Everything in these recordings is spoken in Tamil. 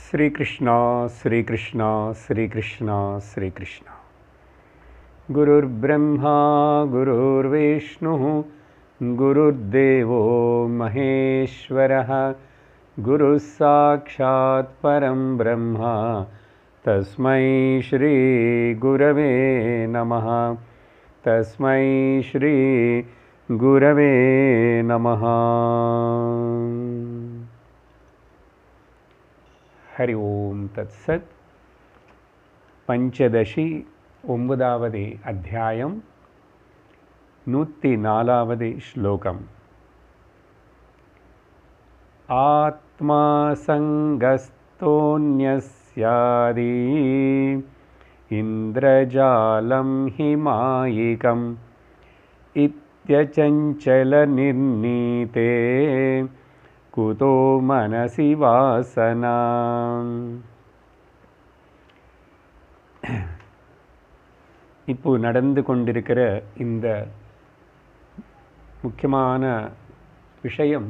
श्री कृष्णा श्री कृष्णा श्री कृष्णा श्री कृष्णा। गुरुर्ब्रह्मा गुरुर्विष्णुः गुरुर्देवो महेश्वरः गुरुः साक्षात् परं ब्रह्म तस्मै श्री गुरवे नमः। तस्मै श्री गुरवे नमः। हरि ओम तत्सत्। पंचदशी 9வது अध्यायम 104வது श्लोकम। आत्मा संगस्तोऽन्यस्यादि इंद्रजालं हि मायिकम् इत्यचञ्चलनिर्नीते कुतो मनसि वासना। இப்போ நடந்து கொண்டிருக்கிற இந்த முக்கியமான விஷயம்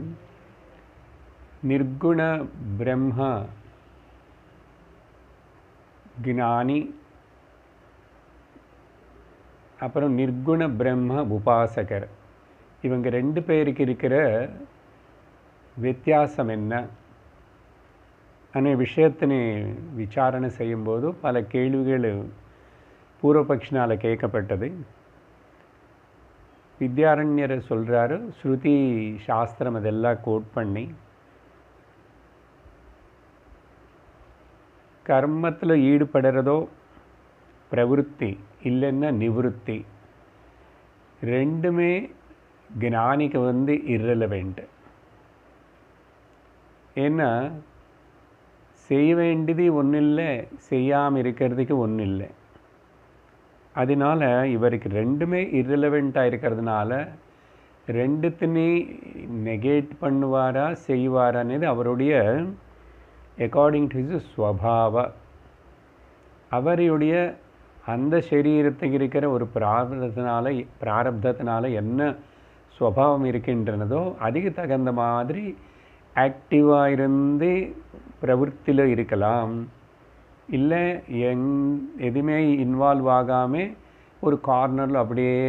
நிர்குண பிரம்ம ஞானி அப்புறம் நிர்குண பிரம்ம உபாசகர், இவங்க ரெண்டு பேருக்கு இருக்கிற வித்தியாசம் என்ன அనే விஷயத்தினை விசாரணை செய்யும்போது பல கேள்விகள் பூர்வபக்ஷனால் கேட்கப்பட்டது. வித்யாரண்யர் சொல்கிறாரு, ஸ்ருதி சாஸ்திரம் அதெல்லாம் கோட் பண்ணி கர்மத்தில் ஈடுபடுறதோ பிரவருத்தி இல்லைன்னா நிவృత్తి, ரெண்டுமே ஞானிக்கு irrelevant. ஏன்னா செய்ய வேண்டியது ஒன்றும் இல்லை, செய்யாமல் இருக்கிறதுக்கு ஒன்றும் இல்லை. அதனால் இவருக்கு ரெண்டுமே irrelevant-ஆக இருக்கிறதுனால ரெண்டுத்தினையும் நெகேட் பண்ணுவாரா செய்வாரான்னு அவருடைய அக்கார்டிங் டு ஹிஸ் ஸ்வபாவ, அவருடைய அந்த சரீரத்துக்கு இருக்கிற ஒரு பிராரப்தத்தினால என்ன ஸ்வபாவம் இருக்கின்றனதோ அதுக்கு தகுந்த மாதிரி ஆக்டிவாக இருந்து பிரவருத்தியில் இருக்கலாம், இல்லை எதுவுமே இன்வால்வ் ஆகாமல் ஒரு கார்னரில் அப்படியே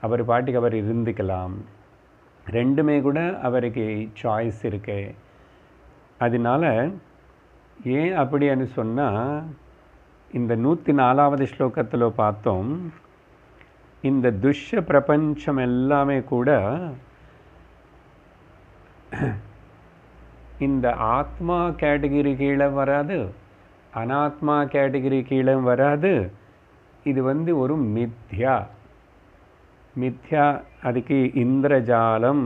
அவர் பாட்டுக்கு அவர் இருந்துக்கலாம். ரெண்டுமே கூட அவருக்கு சாய்ஸ் இருக்கு. அதனால் ஏன் அப்படின்னு சொன்னால், இந்த 104வது ஸ்லோகத்தில் பார்த்தோம், இந்த துஷ்ய பிரபஞ்சம் எல்லாமே கூட இந்த ஆத்மா கேட்டகிரி கீழே வராது, அனாத்மா கேட்டகிரி கீழே வராது. இது ஒரு மித்யா. மித்யா அதுக்கு இந்திரஜாலம்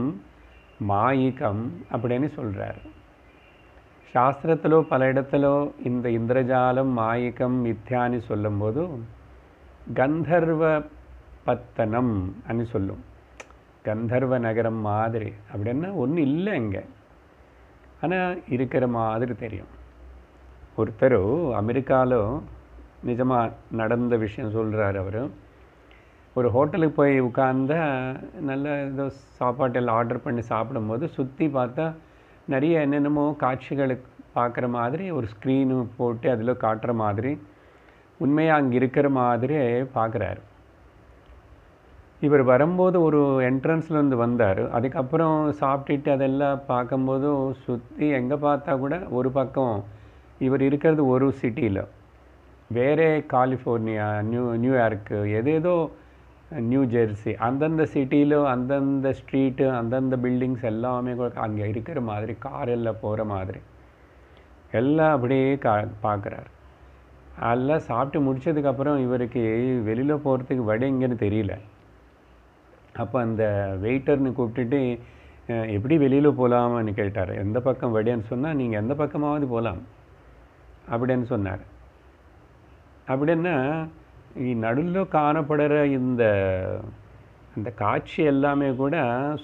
மாயிகம் அப்படின்னு சொல்கிறார். சாஸ்திரத்திலோ பல இடத்திலோ இந்த இந்திரஜாலம் மாயிகம் மித்யான்னு சொல்லும்போது கந்தர்வ பத்தனம் அனு சொல்லும். கந்தர்வ நகரம் மாதிரி அப்படின்னா ஒன்றும் இல்லை இங்கே, ஆனால் இருக்கிற மாதிரி தெரியும். ஒருத்தர் அமெரிக்காவில் நிஜமாக நடந்த விஷயம் சொல்கிறார். அவர் ஒரு ஹோட்டலுக்கு போய் உட்கார்ந்தா நல்ல ஏதோ சாப்பாட்டெல்லாம் ஆர்டர் பண்ணி சாப்பிடும்போது சுற்றி பார்த்தா நிறைய என்னென்னமோ காட்சிகளை பார்க்குற மாதிரி ஒரு ஸ்க்ரீனு போட்டு அதில் காட்டுற மாதிரி உண்மையாக அங்கே இருக்கிற மாதிரி பார்க்குறாரு. இவர் வரும்போது ஒரு என்ட்ரன்ஸ்லேருந்து வந்தார். அதுக்கப்புறம் சாப்பிட்டுட்டு அதெல்லாம் பார்க்கும்போது சுற்றி எங்கே பார்த்தா கூட ஒரு பக்கம் இவர் இருக்கிறது ஒரு சிட்டியில், வேறே காலிஃபோர்னியா, நியூயார்க்கு, ஏதேதோ நியூ ஜெர்சி, அந்தந்த சிட்டியில் அந்தந்த ஸ்ட்ரீட்டு அந்தந்த பில்டிங்ஸ் எல்லாமே கூட அங்கே இருக்கிற மாதிரி, காரெல்லாம் போகிற மாதிரி எல்லாம் அப்படியே பார்க்குறாரு. எல்லாம் சாப்பிட்டு முடித்ததுக்கப்புறம் இவருக்கு வெளியில் போகிறதுக்கு வழி எங்கேன்னு தெரியல. அப்போ அந்த வெயிட்டர்னு கூப்பிட்டுட்டு எப்படி வெளியில் போகலாமான்னு கேட்டார். எந்த பக்கம் வழின்னு சொன்னால், நீங்கள் எந்த பக்கமாவது போகலாம் அப்படின்னு சொன்னார். அப்படின்னா நடுவில் காணப்படுற இந்த காட்சி எல்லாமே கூட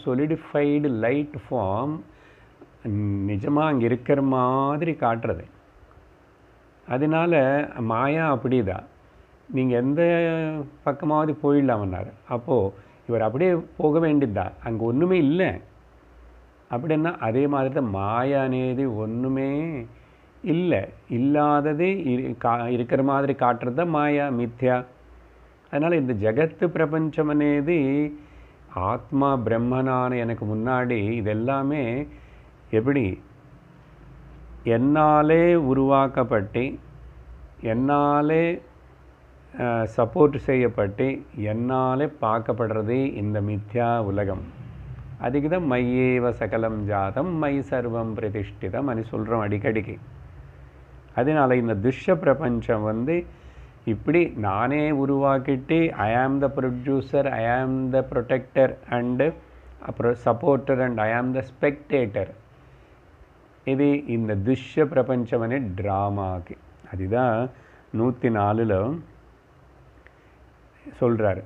சொலிடிஃபைடு லைட் ஃபார்ம் நிஜமாக அங்கே இருக்கிற மாதிரி காட்டுறது. அதனால் மாயா அப்படி தான், நீங்கள் எந்த பக்கமாவது போயிடலாமன்னார். அப்போது இவர் அப்படியே போக வேண்டியதுதான், அங்கே ஒன்றுமே இல்லை. அப்படின்னா அதே மாதிரி தான் மாயா అనేది ஒன்றுமே இல்லை, இல்லாதது இருக்கிற மாதிரி காட்டுறது தான் மாயா, மித்யா. அதனால் இந்த ஜகத்து பிரபஞ்சம் అనేది ஆத்மா பிரம்மனான எனக்கு முன்னாடி இதெல்லாமே எப்படி என்னாலே உருவாக்கப்பட்டு, என்னாலே சப்போர்ட் செய்யப்பட்டு, என்னாலே பார்க்கப்படுறது இந்த மித்யா உலகம். அதுக்கு தான் மையேவ சகலம் ஜாதம் மை சர்வம் பிரதிஷ்டிதம் అని சொல்கிறோம் அடிக்கடிக்கு. அதனால் இந்த துஷ்ய பிரபஞ்சம் வந்து இப்படி நானே உருவாக்கிட்டு ஐ ஆம் த ப்ரொடியூசர், ஐ ஆம் த ப்ரொடெக்டர் அண்டு அப்புறம் சப்போர்ட்டர் அண்ட் ஐ ஆம் த ஸ்பெக்டேட்டர். இது இந்த துஷ்ய பிரபஞ்சம் అనే డ్రామాకి. அதுதான் 104ல் சொல்கிறார்.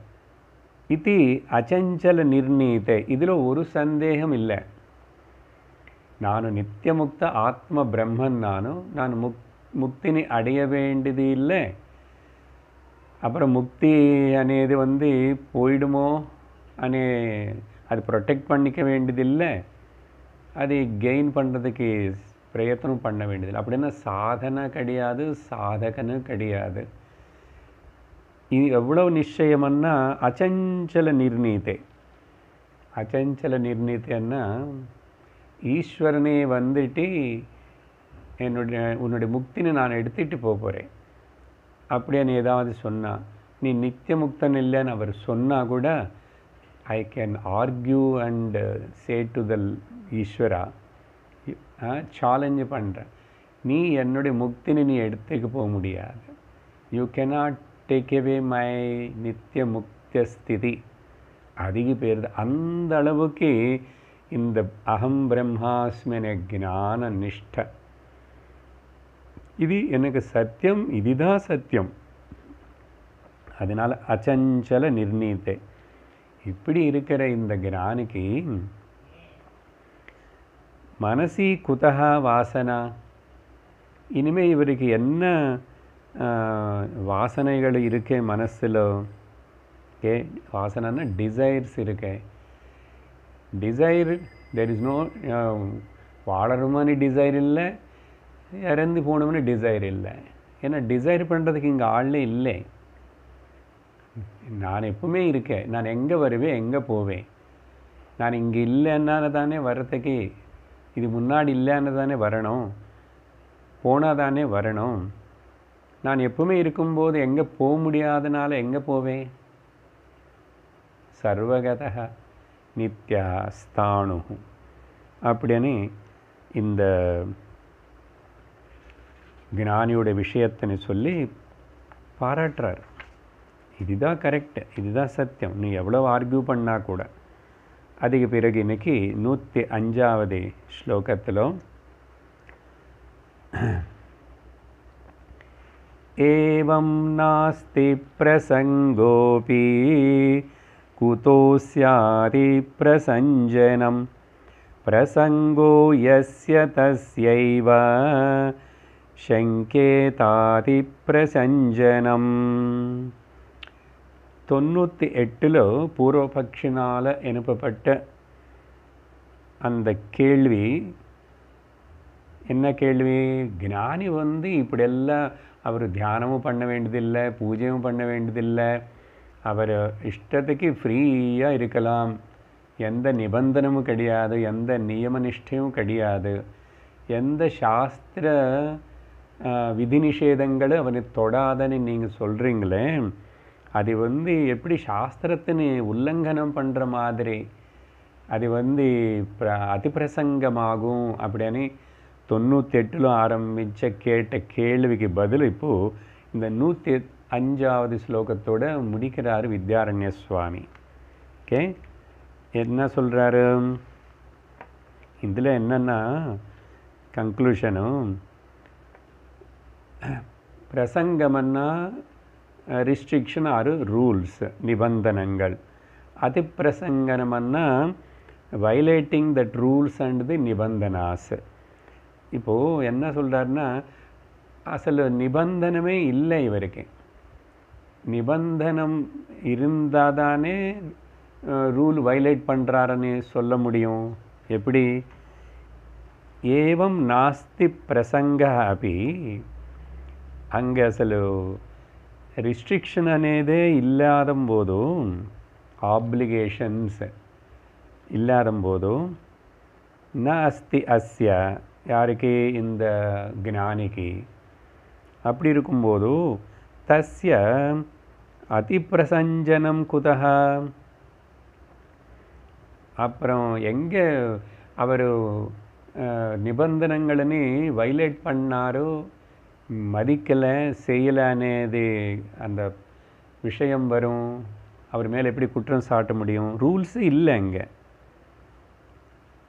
இது அச்சஞ்சல நிர்ணீதே. இதில் ஒரு சந்தேகம் இல்லை. ನಾನು நித்தியமுக்த ஆத்ம பிரம்மன். நான் முக்தினி அடைய வேண்டியது இல்லை. அப்புறம் முக்தி అనేది வந்து போயிடுமோ அனே அது ப்ரொடெக்ட் பண்ணிக்க வேண்டியதில்லை, அது கெயின் பண்ணுறதுக்கு பிரயத்தனம் பண்ண வேண்டியதில்லை. அப்படின்னா சாதனை கிடையாது, சாதகனு கிடையாது. இது எவ்வளவு நிச்சயம்னா அச்சஞ்சல நிர்ணீதே. அச்சஞ்சல நிர்ணீதேன்னா ஈஸ்வரனே வந்துட்டு உன்னுடைய முக்தினை நான் எடுத்துகிட்டு போகிறேன் அப்படின்னு ஏதாவது சொன்னால், நீ நித்தியமுக்தன் இல்லைன்னு அவர் சொன்னால் கூட I can argue and say to the ஈஸ்வரா, சேலஞ்சு பண்ணுறேன், நீ என்னுடைய முக்தினை நீ எடுத்துக்க போக முடியாது. You cannot take away my நித்திய முக்திய ஸ்திதி. அதிக பேர் அந்த அளவுக்கு இந்த அகம் பிரம்மாஸ்மின ஞான நிஷ்ட, இது எனக்கு சத்தியம், இதுதான் சத்தியம். அதனால் அச்சஞ்சல நிர்ணீதே. இப்படி இருக்கிற இந்த ஞானிக்கு மனசி குதஹா வாசனா, இனிமேல் இவருக்கு என்ன வாசனைகள் இருக்கே மனசில்? ஓகே, வாசனைன்னா டிசைர்ஸ் இருக்கே. டிசைர் தெர் இஸ் நோ, வாழணுமானு டிசைர் இல்லை, இறந்து போகணும்னு டிசைர் இல்லை. ஏன்னா டிசைர் பண்ணுறதுக்கு இங்கே ஆளே இல்லை. நான் எப்பவுமே இருக்கேன். நான் எங்கே வருவேன், எங்கே போவேன்? நான் இங்கே இல்லைன்னு தானே வர்றதுக்கு, இது முன்னாடி இல்லைன்னு தானே வரணும், போனால் தானே வரணும். நான் எப்பவுமே இருக்கும்போது எங்கே போக முடியாதனால எங்கே போவேன்? சர்வகதः நித்யா ஸ்தாணு அப்படின்னு இந்த ஞானியோட விஷயத்தினை சொல்லி பாராட்டுறார். இதுதான் கரெக்டு, இதுதான் சத்தியம், நீ எவ்வளோ ஆர்கியூ பண்ணால் கூட. அதுக்கு பிறகு இன்னைக்கு 105வது ஸ்லோகத்தில் ஏவம் நாஸ்தி பிரசங்கோபி குதோ ஸ்யாதி பிரசஞ்சனம் பிரசங்கோ யஸ்ய தஸ்யைவ சங்கேதாதி பிரசஞ்சனம். 98ல் பூர்வபக்ஷினால் எழுப்பப்பட்ட அந்த கேள்வி என்ன கேள்வி? ஞானி வந்து இப்படியெல்லாம் அவர் தியானமும் பண்ண வேண்டியதில்லை, பூஜையும் பண்ண வேண்டியதில்லை, அவர் இஷ்டத்துக்கு ஃப்ரீயாக இருக்கலாம், எந்த நிபந்தனமும் கிடையாது, எந்த நியம நிஷ்டையும் கிடையாது, எந்த சாஸ்திர விதி நிஷேதங்களை அவனை தொடாதன்னு நீங்கள் சொல்கிறீங்களே, அது வந்து எப்படி சாஸ்திரத்தினை உல்லங்கனம் பண்ணுற மாதிரி, அது வந்து அதிப்பிரசங்கமாகும் அப்படின்னு 98ல் ஆரம்பித்த கேட்ட கேள்விக்கு பதில் இப்போது இந்த 105வது ஸ்லோகத்தோடு முடிக்கிறார் வித்யாரண்ய சுவாமி. ஓகே, என்ன சொல்கிறாரு இதில்? என்னென்னா கன்க்ளூஷனும், பிரசங்கம்னா ரிஸ்ட்ரிக்ஷன் ஆறு ரூல்ஸ், நிபந்தனங்கள். அதிப்பிரசங்கனம்னா violating that rules and the நிபந்தனாஸ். இப்போது என்ன சொல்கிறாருன்னா, அசல் நிபந்தனமே இல்லை இவருக்கு. நிபந்தனம் இருந்தால் தானே ரூல் வயலேட் பண்ணுறாருன்னு சொல்ல முடியும். எப்படி? ఏవం నాస్తి ప్రసంగ అపి அங்கே అసలు ரிஸ்ட்ரிக்ஷன் అనేదే இல்லாதம்போது ஆப்ளிகேஷன்ஸ் இல்லாதம்போது ந அஸ்தி அஸ்ய யாருக்கு இந்த ஞானிக்கு அப்படி இருக்கும்போது தஸ்ய அதிப்பிரசஞ்சனம் குதஹ அப்புறம் எங்கே அவர் நிபந்தனைಗಳನ್ನು வைலேட் பண்ணாரோ மதிக்கலை செய்யலை అనేది அந்த விஷயம் வரும். அவர் மேலே எப்படி குற்றம் சாட்ட முடியும்? ரூல்ஸு இல்லை அங்கே.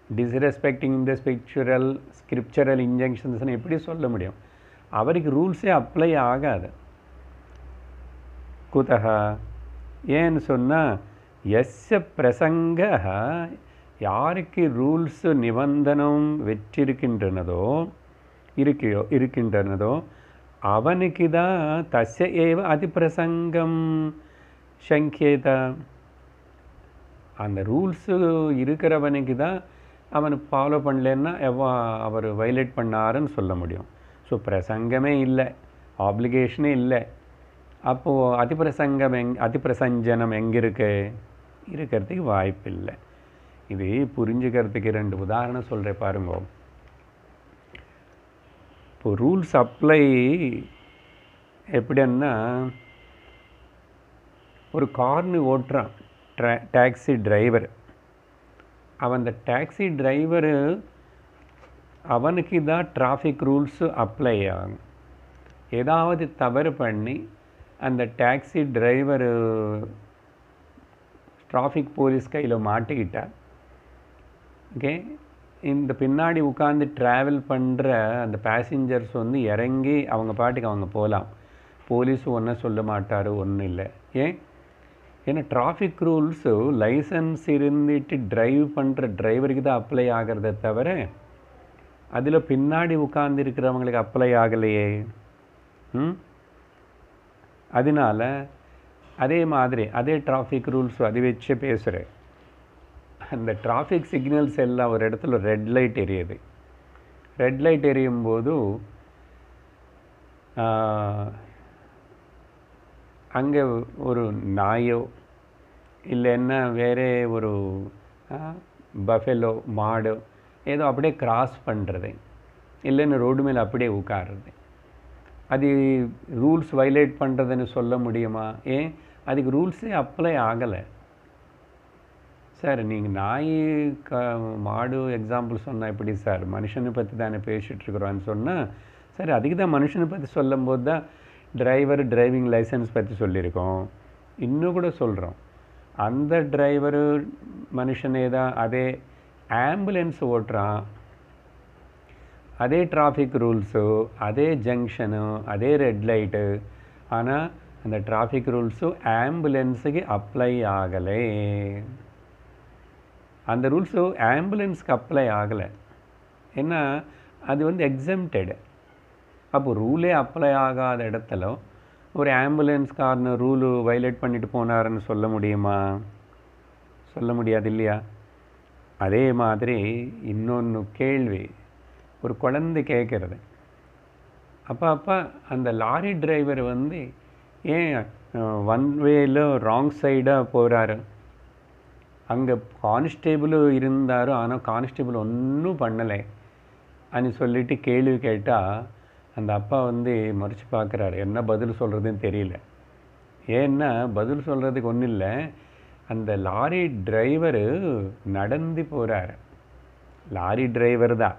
டிஸ்ரெஸ்பெக்டிங் இந்த ஸ்கிரிப்சரல் இன்ஜெக்ஷன்ஸ்னு எப்படி சொல்ல முடியும்? அவருக்கு ரூல்ஸே அப்ளை ஆகாது. குதஹ ஏன்னு சொன்னால் எஸ்ய பிரசங்க யாருக்கு ரூல்ஸு நிபந்தனம் வெற்றிருக்கின்றனதோ இருக்கின்றனதோ அவனுக்கு தான் தஸ்ய ஏவ அதிப்பிரசங்கம் சங்கேத. அந்த ரூல்ஸு இருக்கிறவனுக்கு தான் அவனை ஃபாலோ பண்ணலன்னா அவர் வைலேட் பண்ணாருன்னு சொல்ல முடியும். ஸோ பிரசங்கமே இல்லை, ஆப்ளிகேஷனே இல்லை. அப்போது அதிப்பிரசஞ்சனம் எங்கே இருக்கிறதுக்கு வாய்ப்பு இல்லை. இது புரிஞ்சுக்கிறதுக்கு 2 உதாரணம் சொல்கிறேன் பாருங்க. இப்போ ரூல்ஸ் அப்ளை எப்படின்னா, ஒரு கார்னு ஓட்டுறான் டாக்ஸி டிரைவர். அவன் அந்த டாக்ஸி டிரைவரு அவனுக்கு தான் டிராஃபிக் ரூல்ஸு அப்ளை ஆகும். ஏதாவது தவறு பண்ணி அந்த டாக்ஸி டிரைவரு டிராஃபிக் போலீஸ் கையில் மாட்டிக்கிட்டார். ஓகே, இந்த பின்னாடி உட்காந்து ட்ராவல் பண்ணுற அந்த பேசஞ்சர்ஸ் வந்து இறங்கி அவங்க பாட்டுக்கு அவங்க போகலாம். போலீஸும் ஒன்றும் சொல்ல மாட்டார், ஒன்றும் இல்லை. ஏன்னா டிராஃபிக் ரூல்ஸு லைசன்ஸ் இருந்துட்டு ட்ரைவ் பண்ணுற டிரைவருக்கு தான் அப்ளை ஆகிறத தவிர அதில் பின்னாடி உட்கார்ந்து இருக்கிறவங்களுக்கு அப்ளை ஆகலையே. அதனால அதே மாதிரி அதே டிராஃபிக் ரூல்ஸ் அது வச்சே பேசுகிறேன். அந்த டிராஃபிக் சிக்னல்ஸ் எல்லாம் ஒரு இடத்துல ரெட் லைட் எரியுது. ரெட் லைட் எரியும் போது அங்கே ஒரு நாயோ இல்லைன்னா வேறே ஒரு பஃபெலோ மாடோ ஏதோ அப்படியே கிராஸ் பண்ணுறது, இல்லைன்னு ரோடு மேலே அப்படியே உட்காருறது, அது ரூல்ஸ் வைலேட் பண்ணுறதுன்னு சொல்ல முடியுமா? ஏன் அதுக்கு ரூல்ஸே அப்ளை ஆகலை. சார் நீங்கள் நாய் மாடு எக்ஸாம்பிள் சொன்னால் எப்படி சார்? மனுஷனை பற்றி தானே பேசிகிட்ருக்குறோன்னு சொன்னால் சரி, அதுக்கு தான் மனுஷனை பற்றி சொல்லும்போது தான் டிரைவிங் லைசன்ஸ் பற்றி சொல்லியிருக்கோம். இன்னும் கூட சொல்கிறோம், அந்த டிரைவரு மனுஷனே தான். அதே ஆம்புலன்ஸ் ஓட்டுறான், அதே டிராஃபிக் ரூல்ஸு, அதே ஜங்ஷனு, அதே ரெட் லைட்டு. ஆனால் அந்த டிராஃபிக் ரூல்ஸு ஆம்புலன்ஸுக்கு அப்ளை ஆகலை. அந்த ரூல்ஸு ஆம்புலன்ஸ்க்கு அப்ளை ஆகலை. ஏன்னா அது வந்து எக்ஸம்டெடு. அப்போ ரூலே அப்ளை ஆகாத இடத்துல ஒரு ஆம்புலன்ஸ்காரனு ரூலு வைலேட் பண்ணிட்டு போனாருன்னு சொல்ல முடியுமா? சொல்ல முடியாது இல்லையா? அதே மாதிரி இன்னொன்று கேள்வி ஒரு குழந்தை கேட்குறது, அப்பா அந்த லாரி டிரைவர் வந்து ஏன் ஒன் வேல ராங் சைடாக போகிறாரு? அங்கே கான்ஸ்டேபிள் இருந்தார், ஆனால் கான்ஸ்டேபிள் ஒன்றும் பண்ணலை అని சொல்லிட்டு கேள்வி கேட்டால் அந்த அப்பா வந்து மறைச்சு பார்க்குறாரு. என்ன பதில் சொல்கிறதுன்னு தெரியல. ஏன்னா பதில் சொல்கிறதுக்கு ஒன்றும் இல்லை. அந்த லாரி டிரைவரு நடந்து போகிறாரு. லாரி டிரைவர் தான்.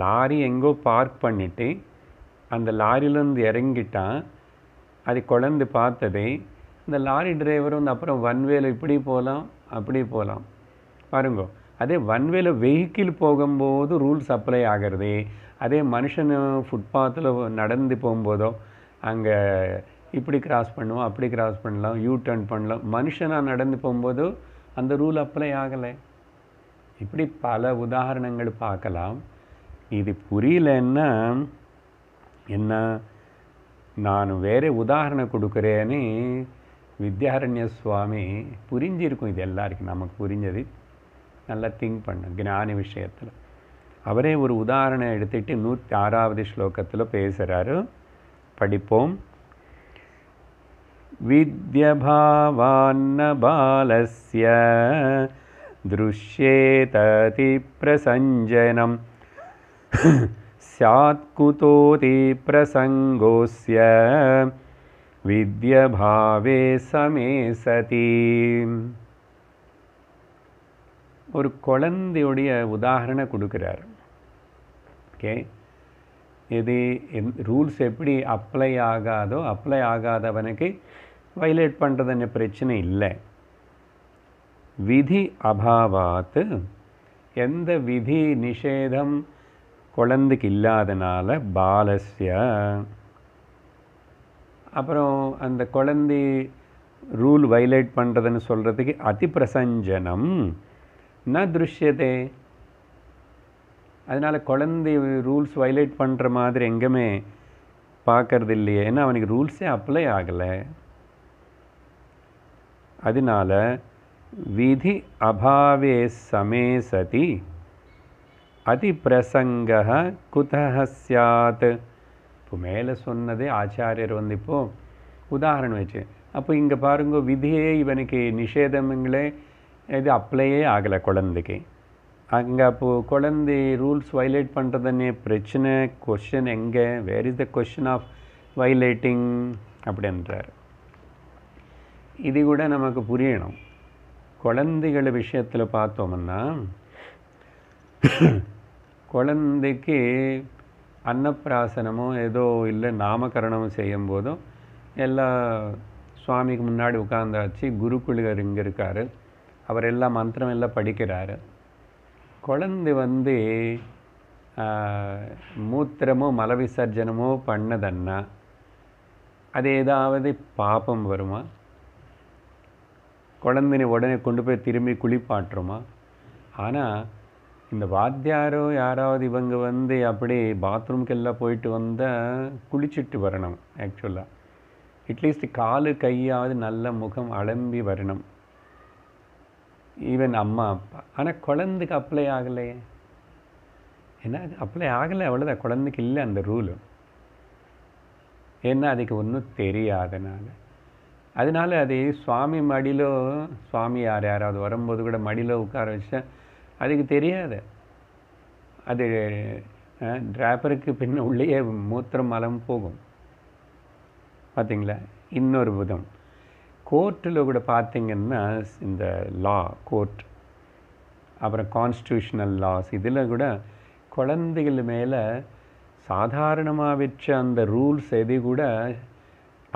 லாரி எங்கோ பார்க் பண்ணிவிட்டு அந்த லாரியிலேருந்து இறங்கிட்டான். அது குழந்தை பார்த்ததே. இந்த லாரி டிரைவர் வந்து அப்புறம் ஒன்வேல இப்படி போகலாம் அப்படி போகலாம் பாருங்க. அதே ஒன்வேல வெஹிக்கிள் போகும்போது ரூல்ஸ் அப்ளை ஆகிறது. அதே மனுஷன் ஃபுட்பாத்தில் நடந்து போகும்போதோ அங்கே இப்படி கிராஸ் பண்ணுவோம், அப்படி கிராஸ் பண்ணலாம், யூ டர்ன் பண்ணலாம். மனுஷனாக நடந்து போகும்போது அந்த ரூல் அப்ளை ஆகலை. இப்படி பல உதாரணங்கள் பார்க்கலாம். இது புரியலன்னா என்ன, நான் வேறு உதாரணம் கொடுக்குறேன்னு வித்யாரண்ய சுவாமி புரிஞ்சிருக்கும். இது எல்லாருக்கும் நமக்கு புரிஞ்சது. நல்லா திங்க் பண்ண ஞான விஷயத்தில். அவரே ஒரு உதாரணம் எடுத்துட்டு 106வது ஸ்லோகத்தில் பேசுகிறாரு. படிப்போம். வித்யபாவான்ன பாலஸ்ய திருஷ்யேததி பிரசஞ்சனம் ஸ்யாத் குதோதி பிரசங்கோஸ்ய வித்யபாவே சமே சதி. ஒரு குழந்தையுடைய உதாரணம் கொடுக்குறார். ஓகே, இது ரூல்ஸ் எப்படி அப்ளை ஆகாதோ அப்ளை ஆகாதவனுக்கு வயலேட் பண்ணுறதுன்னு பிரச்சனை இல்லை. விதி அபாவாத், எந்த விதி நிஷேதம் குழந்தைக்கு இல்லாதனால பாலஸ்ய, அப்புறம் அந்த குழந்தை ரூல் வயலேட் பண்ணுறதுன்னு சொல்கிறதுக்கு அதிப்பிரசஞ்சனம் ந திருஷ்யதே. அதனால் குழந்தை ரூல்ஸ் வயலேட் பண்ணுற மாதிரி எங்கேயுமே பார்க்கறது இல்லையே, ஏன்னா அவனுக்கு ரூல்ஸே அப்ளை ஆகலை. அதனால் விதி அபாவே சமே சதி அதிப்பிரசங்க குதஹ ஸ்யாத். இப்போ மேலே சொன்னதே ஆச்சாரியர் இப்போது உதாரணம் வச்சு, அப்போ இங்கே பாருங்க, விதியே இவனுக்கு நிஷேதங்களே இது அப்ளையே ஆகலை குழந்தைக்கு. அங்கே அப்போது குழந்தை ரூல்ஸ் வயலேட் பண்ணுறதுன்னு பிரச்சனை. கொஷின் எங்கே, where is the question of violating அப்படின்றார். இது கூட நமக்கு புரியணும். குழந்தைகள் விஷயத்தில் பார்த்தோம்னா, குழந்தைக்கு அன்னப்பிராசனமோ ஏதோ இல்லை நாமகரணமோ செய்யும் போதும் எல்லா சுவாமிக்கு முன்னாடி உட்காந்தாச்சு. குருக்குழுகர் இங்கே இருக்கார், அவர் எல்லாம் மந்திரம் எல்லாம் படிக்கிறாரு. குழந்தை மூத்திரமோ மல விசர்ஜனமோ பண்ணதன்னா அது ஏதாவது பாபம் வருமா? குழந்தைனை உடனே கொண்டு போய் திரும்பி குளிப்பாட்டுருமா? ஆனால் இந்த வாத்தியாரோ யாராவது இவங்க அப்படி பாத்ரூம்க்கெல்லாம் போயிட்டு வந்தால் குளிச்சுட்டு வரணும். ஆக்சுவலாக அட்லீஸ்ட் காலு கையாவது நல்ல முகம் அலம்பி வரணும், ஈவன் அம்மா அப்பா. ஆனால் குழந்தைக்கு அப்ளை ஆகலையே. ஏன்னா அப்ளை ஆகலை, அவ்வளோதான். குழந்தைக்கு இல்லை அந்த ரூலு. ஏன்னா அதுக்கு ஒன்றும் தெரியாதனால. அதனால அது சுவாமி மடியிலோ, சுவாமி யாராவது வரும்போது கூட மடியில் உட்கார வச்சா அதுக்கு தெரியாது. அது டிராப்பருக்கு பின்ன உள்ளேயே மூத்திரம் மலம் போகும். பார்த்தீங்களா? இன்னொரு விதம், கோர்ட்டில் கூட பார்த்திங்கன்னா இந்த லா கோர்ட், அப்புறம் கான்ஸ்டியூஷனல் லாஸ், இதில் கூட குழந்தைகள் மேலே சாதாரணமாக வச்ச அந்த ரூல்ஸ் எது கூட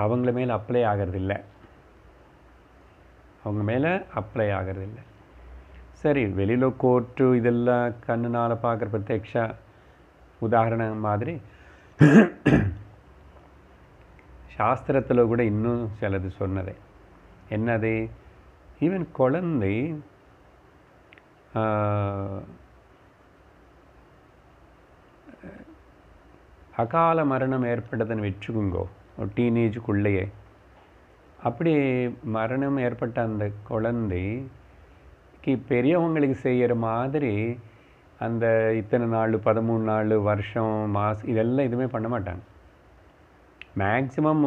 அவங்கள மேலே அப்ளை ஆகிறதில்லை. அவங்க மேலே அப்ளை ஆகிறதில்லை. சரி, வெளியில் கோர்ட்டு இதெல்லாம் கண்ணுனால் பார்க்குற பிரத்யக்ஷா உதாரணம் மாதிரி சாஸ்திரத்தில் கூட இன்னும் சிலது சொன்னது. என்னது? ஈவன் குழந்தை அகால மரணம் ஏற்பட்டதுன்னு வச்சுக்குங்கோ, ஒரு டீனேஜுக்குள்ளேயே. அப்படி மரணம் ஏற்பட்ட அந்த குழந்தைக்கு பெரியவங்களுக்கு செய்கிற மாதிரி அந்த இத்தனை நாள், 13 நாள், வருஷம், மாதம் இதெல்லாம் எதுவுமே பண்ண மாட்டாங்க. மேக்சிமம்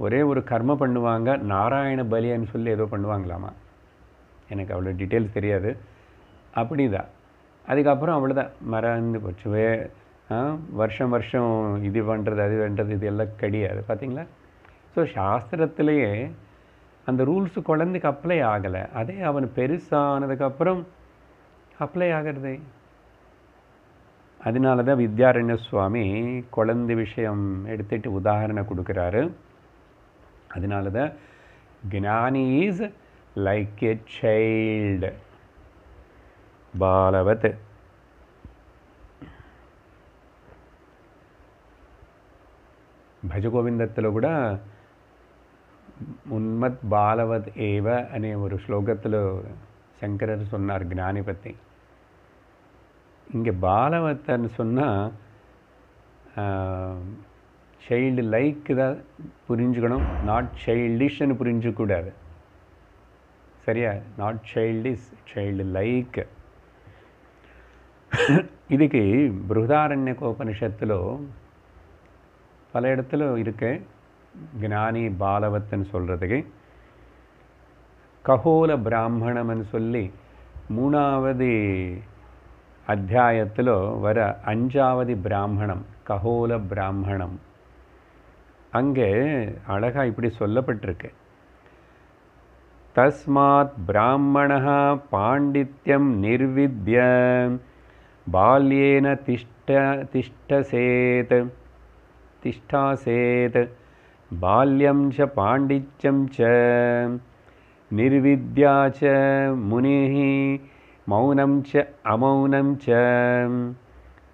ஒரே ஒரு கர்மம் பண்ணுவாங்க, நாராயண பலின்னு சொல்லி ஏதோ பண்ணுவாங்களாமா. எனக்கு அவ்வளோ டீட்டெயில்ஸ் தெரியாது. அப்படி தான். அதுக்கப்புறம் அவ்வளோதான், மறந்து போச்சு. வருஷம் வருஷம் இது பண்ணுறது அது பண்ணுறது இது எல்லாம் கிடையாது. பார்த்தீங்களா? ஸோ சாஸ்திரத்திலேயே அந்த ரூல்ஸு குழந்தைக்கு அப்ளை ஆகலை. அதே அவன் பெருசானதுக்கப்புறம் அப்ளை ஆகிறது. அதனால தான் வித்யாரண்ய சுவாமி குழந்தை விஷயம் எடுத்துகிட்டு உதாரணம் கொடுக்குறாரு. அதனால தான் ஞானி இஸ் லைக் எ சைல்டு, பாலவத். భజగోవిందత్తులో కూడా ఉన్మత్ బాలవత్ ఏవ అనే ஒரு ஸ்லோகத்தில் சங்கரர் சொன்னார் ஞானி பற்றி. இங்கே பாலவத்தன்னு சொன்னால் சைல்டு லைக்கு தான் புரிஞ்சுக்கணும், நாட் சைல்டிஷ்னு புரிஞ்சுக்கூடாது. சரியா? Not childish, child like. இதுக்கு பிருஹதாரண்யகோபனிஷத்தில் பல இடத்துல இருக்கு. ஞானி பாலவத்துன்னு சொல்கிறதுக்கு கஹோல பிராமணம்னு சொல்லி 3வது அத்தியாயத்தில் வர 5வது பிராமணம் கஹோல பிராமணம். அங்கே அழகாக இப்படி சொல்லப்பட்டிருக்கு. தஸ்மாத் பிராமணः பாண்டித்யம் நிர்வித்ய பால்யேன திஷ்டாசேத் பால்யம் ச பாண்டித்யம் ச நிர்வித்யா ச முனிः மௌனம் ச அமௌனம் ச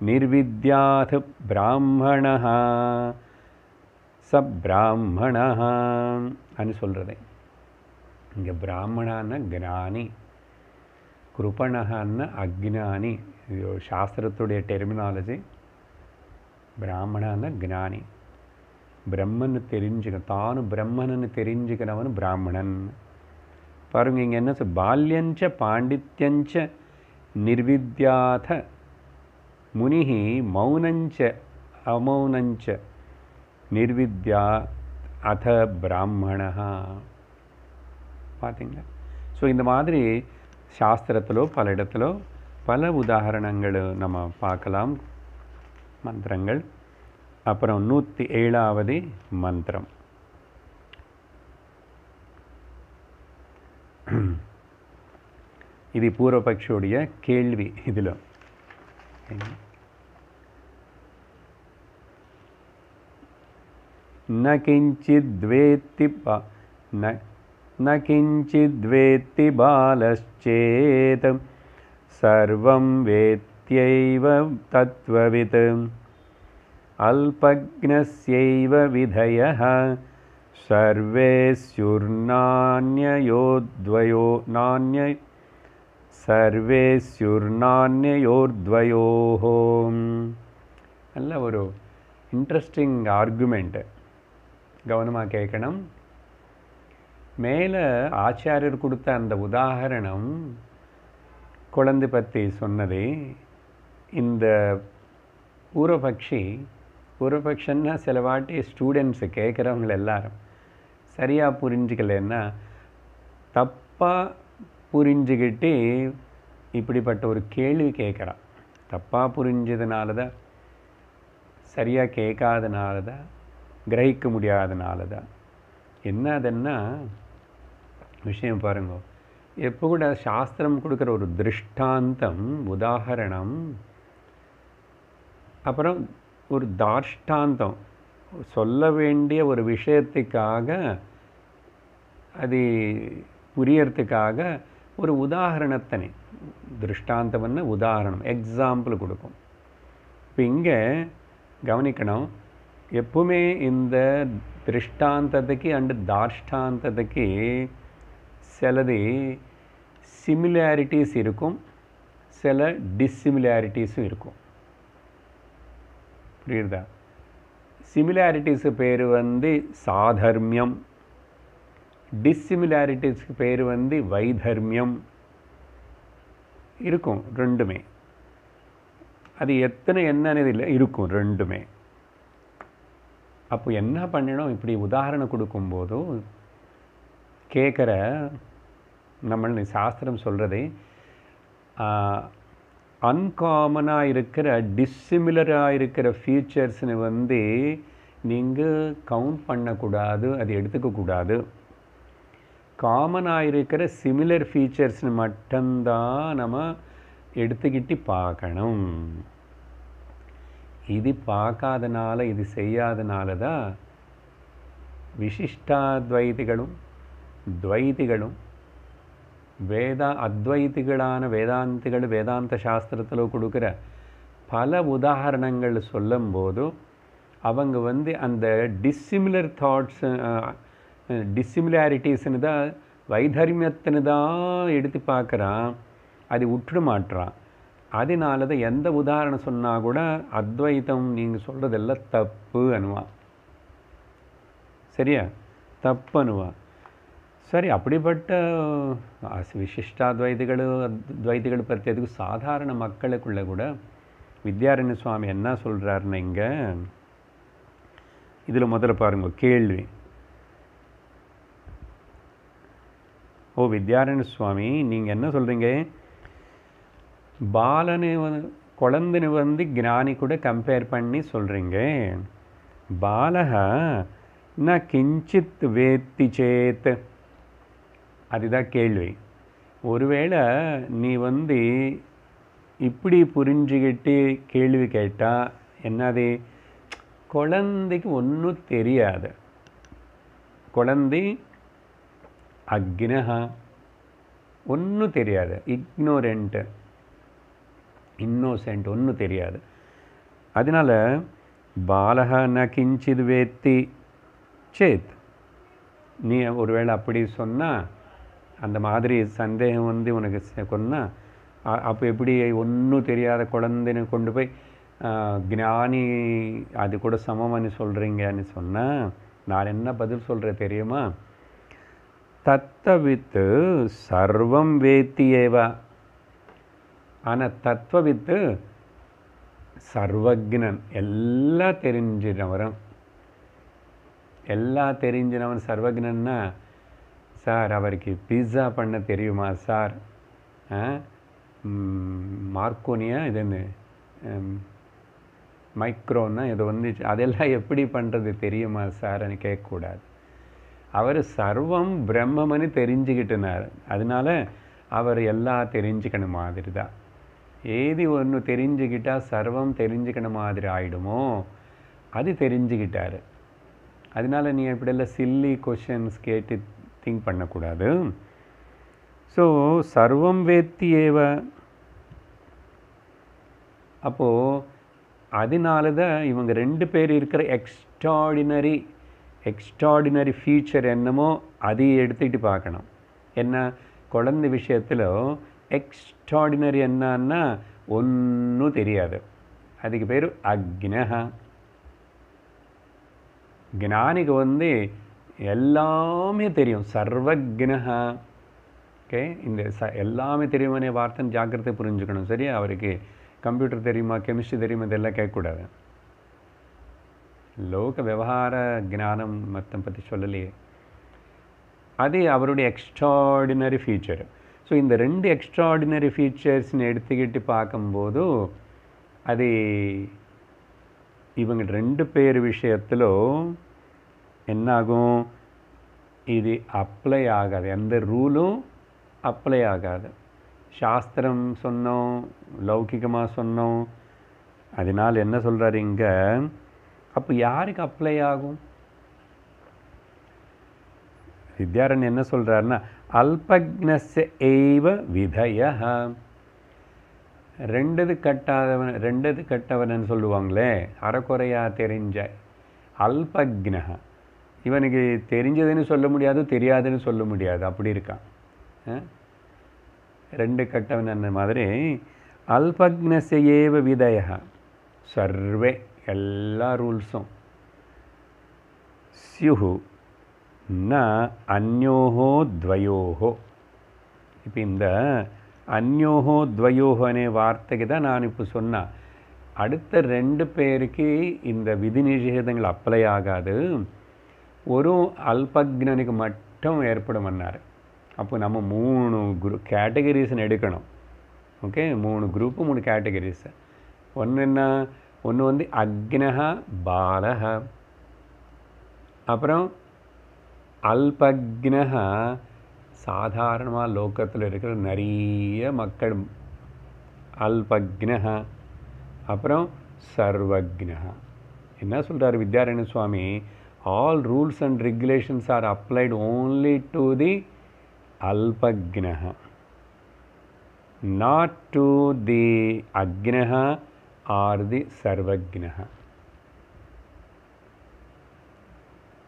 நிர்வித்யாத் பிராமணः ச பிராமணः அனு சொல்கிறது. இங்கே பிராமணான்னா ஞானி, கிருபணஹான்னா அக்ஞானி. இது சாஸ்திரத்துடைய டெர்மினாலஜி. பிராமணான்னா ஞானி, பிரம்மன்னு தெரிஞ்சுக்க, தானு பிரம்மன்னு தெரிஞ்சுக்கிறவன் பிராமணன். பாருங்க இங்கே என்ன பால்யஞ்ச பாண்டித்யஞ்ச நிர்வித்யாத முனிஹி மௌனஞ்ச அமௌனஞ்ச நிர்வித்யா அத பிராமணா. பார்த்தீங்களா? ஸோ இந்த மாதிரி சாஸ்திரத்திலோ பல இடத்திலோ பல உதாரணங்கள் நம்ம பார்க்கலாம், மந்திரங்கள். அப்புறம் 107வது மந்திரம். இது பூர்வபக்ஷுடைய கேள்வி. இதில் ந கிஞ்சித்வேத்தி ந கிஞ்சித்வேத்தி பாலश्चेत् சர்வம் வேத்யைவ தத்வவித் அல்பக்ஞஸ்யைவ விதயः சர்வே ஸ்யுர்நான்யயோர்த்வயோः. நல்ல ஒரு இன்ட்ரெஸ்டிங் ஆர்குமெண்ட். கவனமாக கேட்கணும். மேலே ஆச்சாரியர் கொடுத்த அந்த உதாரணம் குழந்தை பற்றி சொன்னது. இந்த பூர்வபக்ஷன்னா சில வாட்டி ஸ்டூடெண்ட்ஸு கேட்குறவங்க எல்லாரும் சரியாக புரிஞ்சுக்கலன்னா தப்பாக புரிஞ்சுக்கிட்டு இப்படிப்பட்ட ஒரு கேள்வி கேட்குறான். தப்பாக புரிஞ்சதுனால தான், சரியாக கேட்காதனால தான், கிரகிக்க முடியாதனால தான். என்ன அதுன்னா விஷயம் பாருங்க. எப்போ கூட சாஸ்திரம் கொடுக்குற ஒரு திருஷ்டாந்தம், உதாரணம், அப்புறம் ஒரு தார்ஷ்டாந்தம், சொல்ல வேண்டிய ஒரு விஷயத்துக்காக, அது புரியறதுக்காக ஒரு உதாரணத்தனை, திருஷ்டாந்தம்னு உதாரணம், எக்ஸாம்பிள் கொடுக்கும். இப்போ இங்கே கவனிக்கணும், எப்பவுமே இந்த திருஷ்டாந்தத்துக்கு அண்டு தார்ஷ்டாந்தத்துக்கு சிலது சிமிலாரிட்டிஸ் இருக்கும், சில டிஸ்சிமிலாரிட்டிஸும் இருக்கும். புரியுதா? சிமிலாரிட்டிஸு பேர் சாதர்மியம், டிஸ்சிமிலாரிட்டிஸ்க்கு பேர் வைதர்மியம் இருக்கும். ரெண்டுமே அது எத்தனை என்னன்னு இல்லை, இருக்கும் ரெண்டுமே. அப்போ என்ன பண்ணணும்? இப்படி உதாரணம் கொடுக்கும்போதும் கேட்குற நம்ம சாஸ்திரம் சொல்கிறது, அன்காமனாக இருக்கிற, டிஸ்சிமிலராக இருக்கிற ஃபீச்சர்ஸ்னு நீங்கள் கவுண்ட் பண்ணக்கூடாது, அது எடுத்துக்கக்கூடாது. காமனாக இருக்கிற சிமிலர் ஃபீச்சர்ஸ்னு மட்டும்தான் நம்ம எடுத்துக்கிட்டு பார்க்கணும். இது பார்க்காதனால, இது செய்யாதனால தான் விசிஷ்டாத்வைதிகளும் துவைதிகளும் அத்வைதிகளான வேதாந்திகள் வேதாந்த சாஸ்திரத்தில் கொடுக்குற பல உதாரணங்கள் சொல்லும்போது அவங்க அந்த டிஸ்சிமிலர் தாட்ஸ், டிஸ்சிமிலாரிட்டிஸ்னு தான், வைதர்மியத்தின்னு தான் எடுத்து பார்க்குறான், அது விட்டுட மாட்டுறான். அதனால தான் எந்த உதாரணம் சொன்னால் கூட அத்வைத்தம் நீங்கள் சொல்கிறதெல்லாம் தப்பு அனுவான். சரியா? தப்பு அனுவான். சரி, அப்படிப்பட்ட விசிஷ்டாத்வைதிகள் துவைதிகள் பற்றி அதுக்கு சாதாரண மக்களுக்குள்ள கூட வித்யாரண்ய சுவாமி என்ன சொல்கிறாருன்னா இங்கே இதில் முதல்ல பாருங்க கேள்வி. ஓ வித்யாரண்ய சுவாமி, நீங்கள் என்ன சொல்கிறீங்க? பாலனை குழந்தைன்னு வந்து ஞானி கூட கம்பேர் பண்ணி சொல்கிறீங்க. பாலக ந கிஞ்சித் வேத்தி சேத், அதுதான் கேள்வி. ஒருவேளை நீ வந்து இப்படி புரிஞ்சுக்கிட்டு கேள்வி கேட்டால் என்னது, குழந்தைக்கு ஒன்றும் தெரியாது. குழந்தை அக்னஹா, ஒன்றும் தெரியாது, இக்னோரெண்ட்டு, இன்னோசென்ட், ஒன்றும் தெரியாது. அதனால் பாலக ந கிஞ்சித் வேத்தி சேத், நீ ஒருவேளை அப்படி சொன்னால், அந்த மாதிரி சந்தேகம் வந்து உனக்கு கொன்னா, அப்போ எப்படி ஒன்றும் தெரியாத குழந்தைன்னு கொண்டு போய் ஞானி அது கூட சமம்னு சொல்கிறீங்கன்னு சொன்னால் நான் என்ன பதில் சொல்கிறேன் தெரியுமா? தத்துவவித்து சர்வம் வேத்தியேவா. ஆனால் தத்துவவித்து சர்வக்னன், எல்லாம் தெரிஞ்சினவன். எல்லாம் தெரிஞ்சினவன் சர்வக்னன்னா, சார் அவருக்கு பீஸா பண்ண தெரியுமா சார்? மார்க்கோனியா இதுன்னு மைக்ரோன்னா இது வந்து அதெல்லாம் எப்படி பண்ணுறது தெரியுமா சார்ன்னு கேட்கக்கூடாது. அவர் சர்வம் பிரம்மம்னு தெரிஞ்சுக்கிட்டுனார். அதனால் அவர் எல்லாம் தெரிஞ்சுக்கணும் மாதிரி தான். ஏது ஒன்று தெரிஞ்சுக்கிட்டால் சர்வம் தெரிஞ்சுக்கணும் மாதிரி ஆகிடுமோ அது தெரிஞ்சுக்கிட்டார். அதனால் நீ இப்படியெல்லாம் சில்லி கொஷின்ஸ் கேட்டு திங்க் பண்ணக்கூடாது. ஸோ சர்வம் வேத்தி ஏவ. அப்போது அதனால தான் இவங்க ரெண்டு பேர் இருக்கிற எக்ஸ்ட்ராடினரி ஃபீச்சர் என்னமோ அதையும் எடுத்துகிட்டு பார்க்கணும். என்ன குழந்தை விஷயத்தில் எக்ஸ்ட்ராடினரி என்னன்னா ஒன்றும் தெரியாது, அதுக்கு பேர் அக்னஹா. ஞானிக்கு வந்து எல்லாமே தெரியும், சர்வக்னஹா. ஓகே, இந்த எல்லாமே தெரியுமானே வார்த்தை ஜாக்கிரதை புரிஞ்சுக்கணும். சரியா? அவருக்கு கம்ப்யூட்டர் தெரியுமா, கெமிஸ்ட்ரி தெரியுமா, இதெல்லாம் கேட்கக்கூடாது. லோக விவகார ஞானம் மற்ற பற்றி சொல்லலையே, அது அவருடைய எக்ஸ்ட்ராடினரி ஃபீச்சர். ஸோ இந்த ரெண்டு எக்ஸ்ட்ராடினரி ஃபீச்சர்ஸ்ன்னு எடுத்துக்கிட்டு பார்க்கும்போது அது இவங்க ரெண்டு பேர் விஷயத்திலும் என்னாகும், இது அப்ளை ஆகாது, எந்த ரூலும் அப்ளை ஆகாது. சாஸ்திரம் சொன்னோம், லௌகிகமாக சொன்னோம். அதனால் என்ன சொல்கிறாரு இங்கே, அப்போ யாருக்கு அப்ளை ஆகும்? வித்யாரண்யர் என்ன சொல்கிறாருன்னா, அல்பக்னஸ்ய ஏவ விதய. ரெண்டது கட்டவன் சொல்லுவாங்களே, அறக்குறையாக தெரிஞ்ச அல்பக்ன. இவனுக்கு தெரிஞ்சதுன்னு சொல்ல முடியாது, தெரியாதுன்னு சொல்ல முடியாது, அப்படி இருக்கான். ரெண்டு கட்டவன் அந்த மாதிரி. அல்பக்னஸ்ய ஏவ விதய சர்வே, எல்லா ரூல்ஸும் ஸ்யுஹு ந அந்யோஹோ துவயோஹோ. இப்போ இந்த அந்யோஹோ துவயோஹோ அనే வார்த்தைக்கு தான் நான் இப்போ சொன்னேன். அடுத்த ரெண்டு பேருக்கு இந்த விதி நிஷேதங்கள் அப்ளை ஆகாது, ஒரு அல்பக்னனுக்கு மட்டும் ஏற்படும்னார். அப்போ நம்ம 3 கேட்டகரிஸ்ன்னு எடுக்கணும். Okay, 3 group 3 categories. ஒன்று என்ன, ஒன்று வந்து அக்னஹ பாலஹ, அப்புறம் அல்பக்னஹ சாதாரணமாக லோகத்தில் இருக்கிற நிறைய மக்கள் அல்பக்னஹ, அப்புறம் சர்வக்னஹ. என்ன சொல்கிறார் Vidyaranya Swami, all rules and regulations are applied only to the அல்பக்னஹ, not to the agnaha or the sarvagnaha.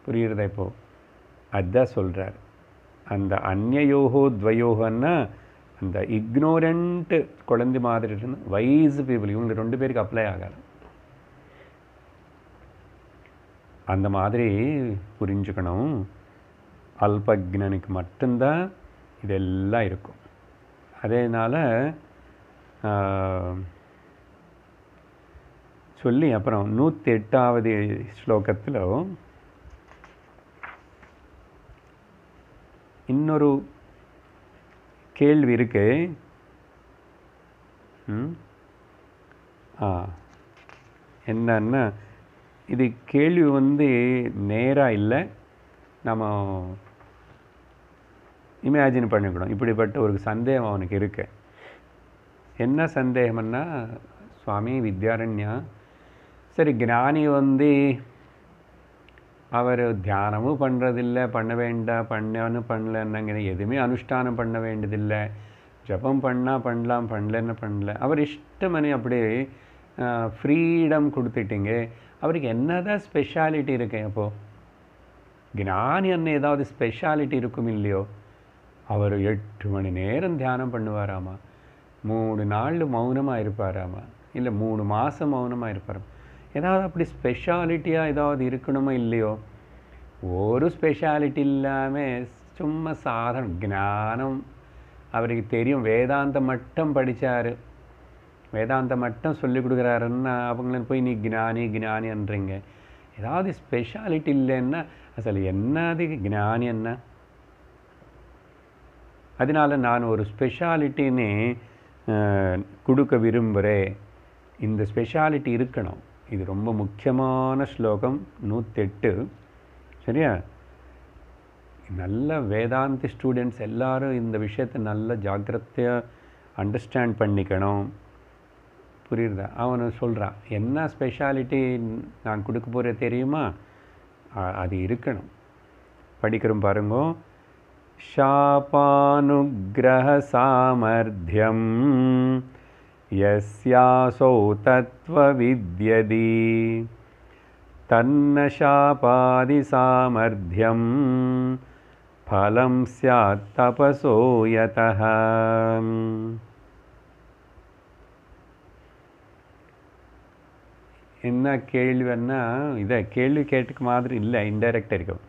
புரியுறதா? இப்போ அதுதான் சொல்கிறார். அந்த அந்யோஹோ துவயோகன்னா அந்த இக்னோரண்ட் குழந்தை மாதிரி இருந்து வைஸ் பீப்புள், இவங்க 2 பேருக்கு அப்ளை ஆகாது. அந்த மாதிரி புரிஞ்சுக்கணும். அல்பக்னனுக்கு மட்டும்தான் இதெல்லாம் இருக்கும். அதனால் சொல்லி அப்புறம் 108வது ஸ்லோகத்தில் இன்னொரு கேள்வி இருக்கு. என்னன்னா, இது கேள்வி வந்து நேராக இல்லை, நம்ம இமேஜின் பண்ணிக்கணும். இப்படிப்பட்ட ஒரு சந்தேகம் அவனுக்கு இருக்கு. என்ன சந்தேகம்னா, சுவாமி வித்யாரண்யா, சரி ஞானி வந்து அவர் தியானமும் பண்ணுறதில்லை, பண்ண வேண்டாம், பண்ணலன்னாங்க, எதுவுமே அனுஷ்டானம் பண்ண வேண்டியதில்லை, ஜபம் பண்ணால் பண்ணலாம், பண்ணலன்னு பண்ணல, அவர் இஷ்டமணி அப்படியே ஃப்ரீடம் கொடுத்துட்டீங்க, அவருக்கு என்னதான் ஸ்பெஷாலிட்டி இருக்கு? அப்போது ஞானி அண்ணன் ஏதாவது ஸ்பெஷாலிட்டி இருக்கும் இல்லையோ? அவர் 8 மணி நேரம் தியானம் பண்ணுவாராமா, 3 நாள் மௌனமாக இருப்பாராமா, இல்லை 3 மாதம் மௌனமாக இருப்பாராம். ஏதாவது அப்படி ஸ்பெஷாலிட்டியாக ஏதாவது இருக்கணுமோ இல்லையோ? ஒரு ஸ்பெஷாலிட்டி இல்லாமல் சும்மா சாதாரண ஞானம் அவருக்கு தெரியும், வேதாந்தம் மட்டும் படித்தார், வேதாந்தம் மட்டும் சொல்லி கொடுக்குறாருன்னா அவங்கள போய் நீ ஞானி ஞானின்றீங்க. ஏதாவது ஸ்பெஷாலிட்டி இல்லைன்னா அசல் என்னது ஞானி என்ன? அதனால் நான் ஒரு ஸ்பெஷாலிட்டின்னு கொடுக்க விரும்புகிறேன். இந்த ஸ்பெஷாலிட்டி இருக்கணும். இது ரொம்ப முக்கியமான ஸ்லோகம் 108. சரியா? நல்ல வேதாந்தி ஸ்டூடெண்ட்ஸ் எல்லாரும் இந்த விஷயத்தை நல்ல ஜாக்கிரதையாக அண்டர்ஸ்டாண்ட் பண்ணிக்கணும். புரியுதா? அவனு சொல்கிறான், என்ன ஸ்பெஷாலிட்டி நான் கொடுக்க போகிறேன் தெரியுமா? அது இருக்கணும். படிக்கிறோம் பாருங்க. शापानुग्रह सामर्थ्यं यस्यासौ तत्त्वविद्यति तन्न शापादि सामर्थ्यं फलं स्यात् तपसो यतः. என்ன கேள்வின்னா, இதை கேள்வி கேட்டுக்க மாதிரி இல்லை, இன்டைரக்டாக இருக்கும்.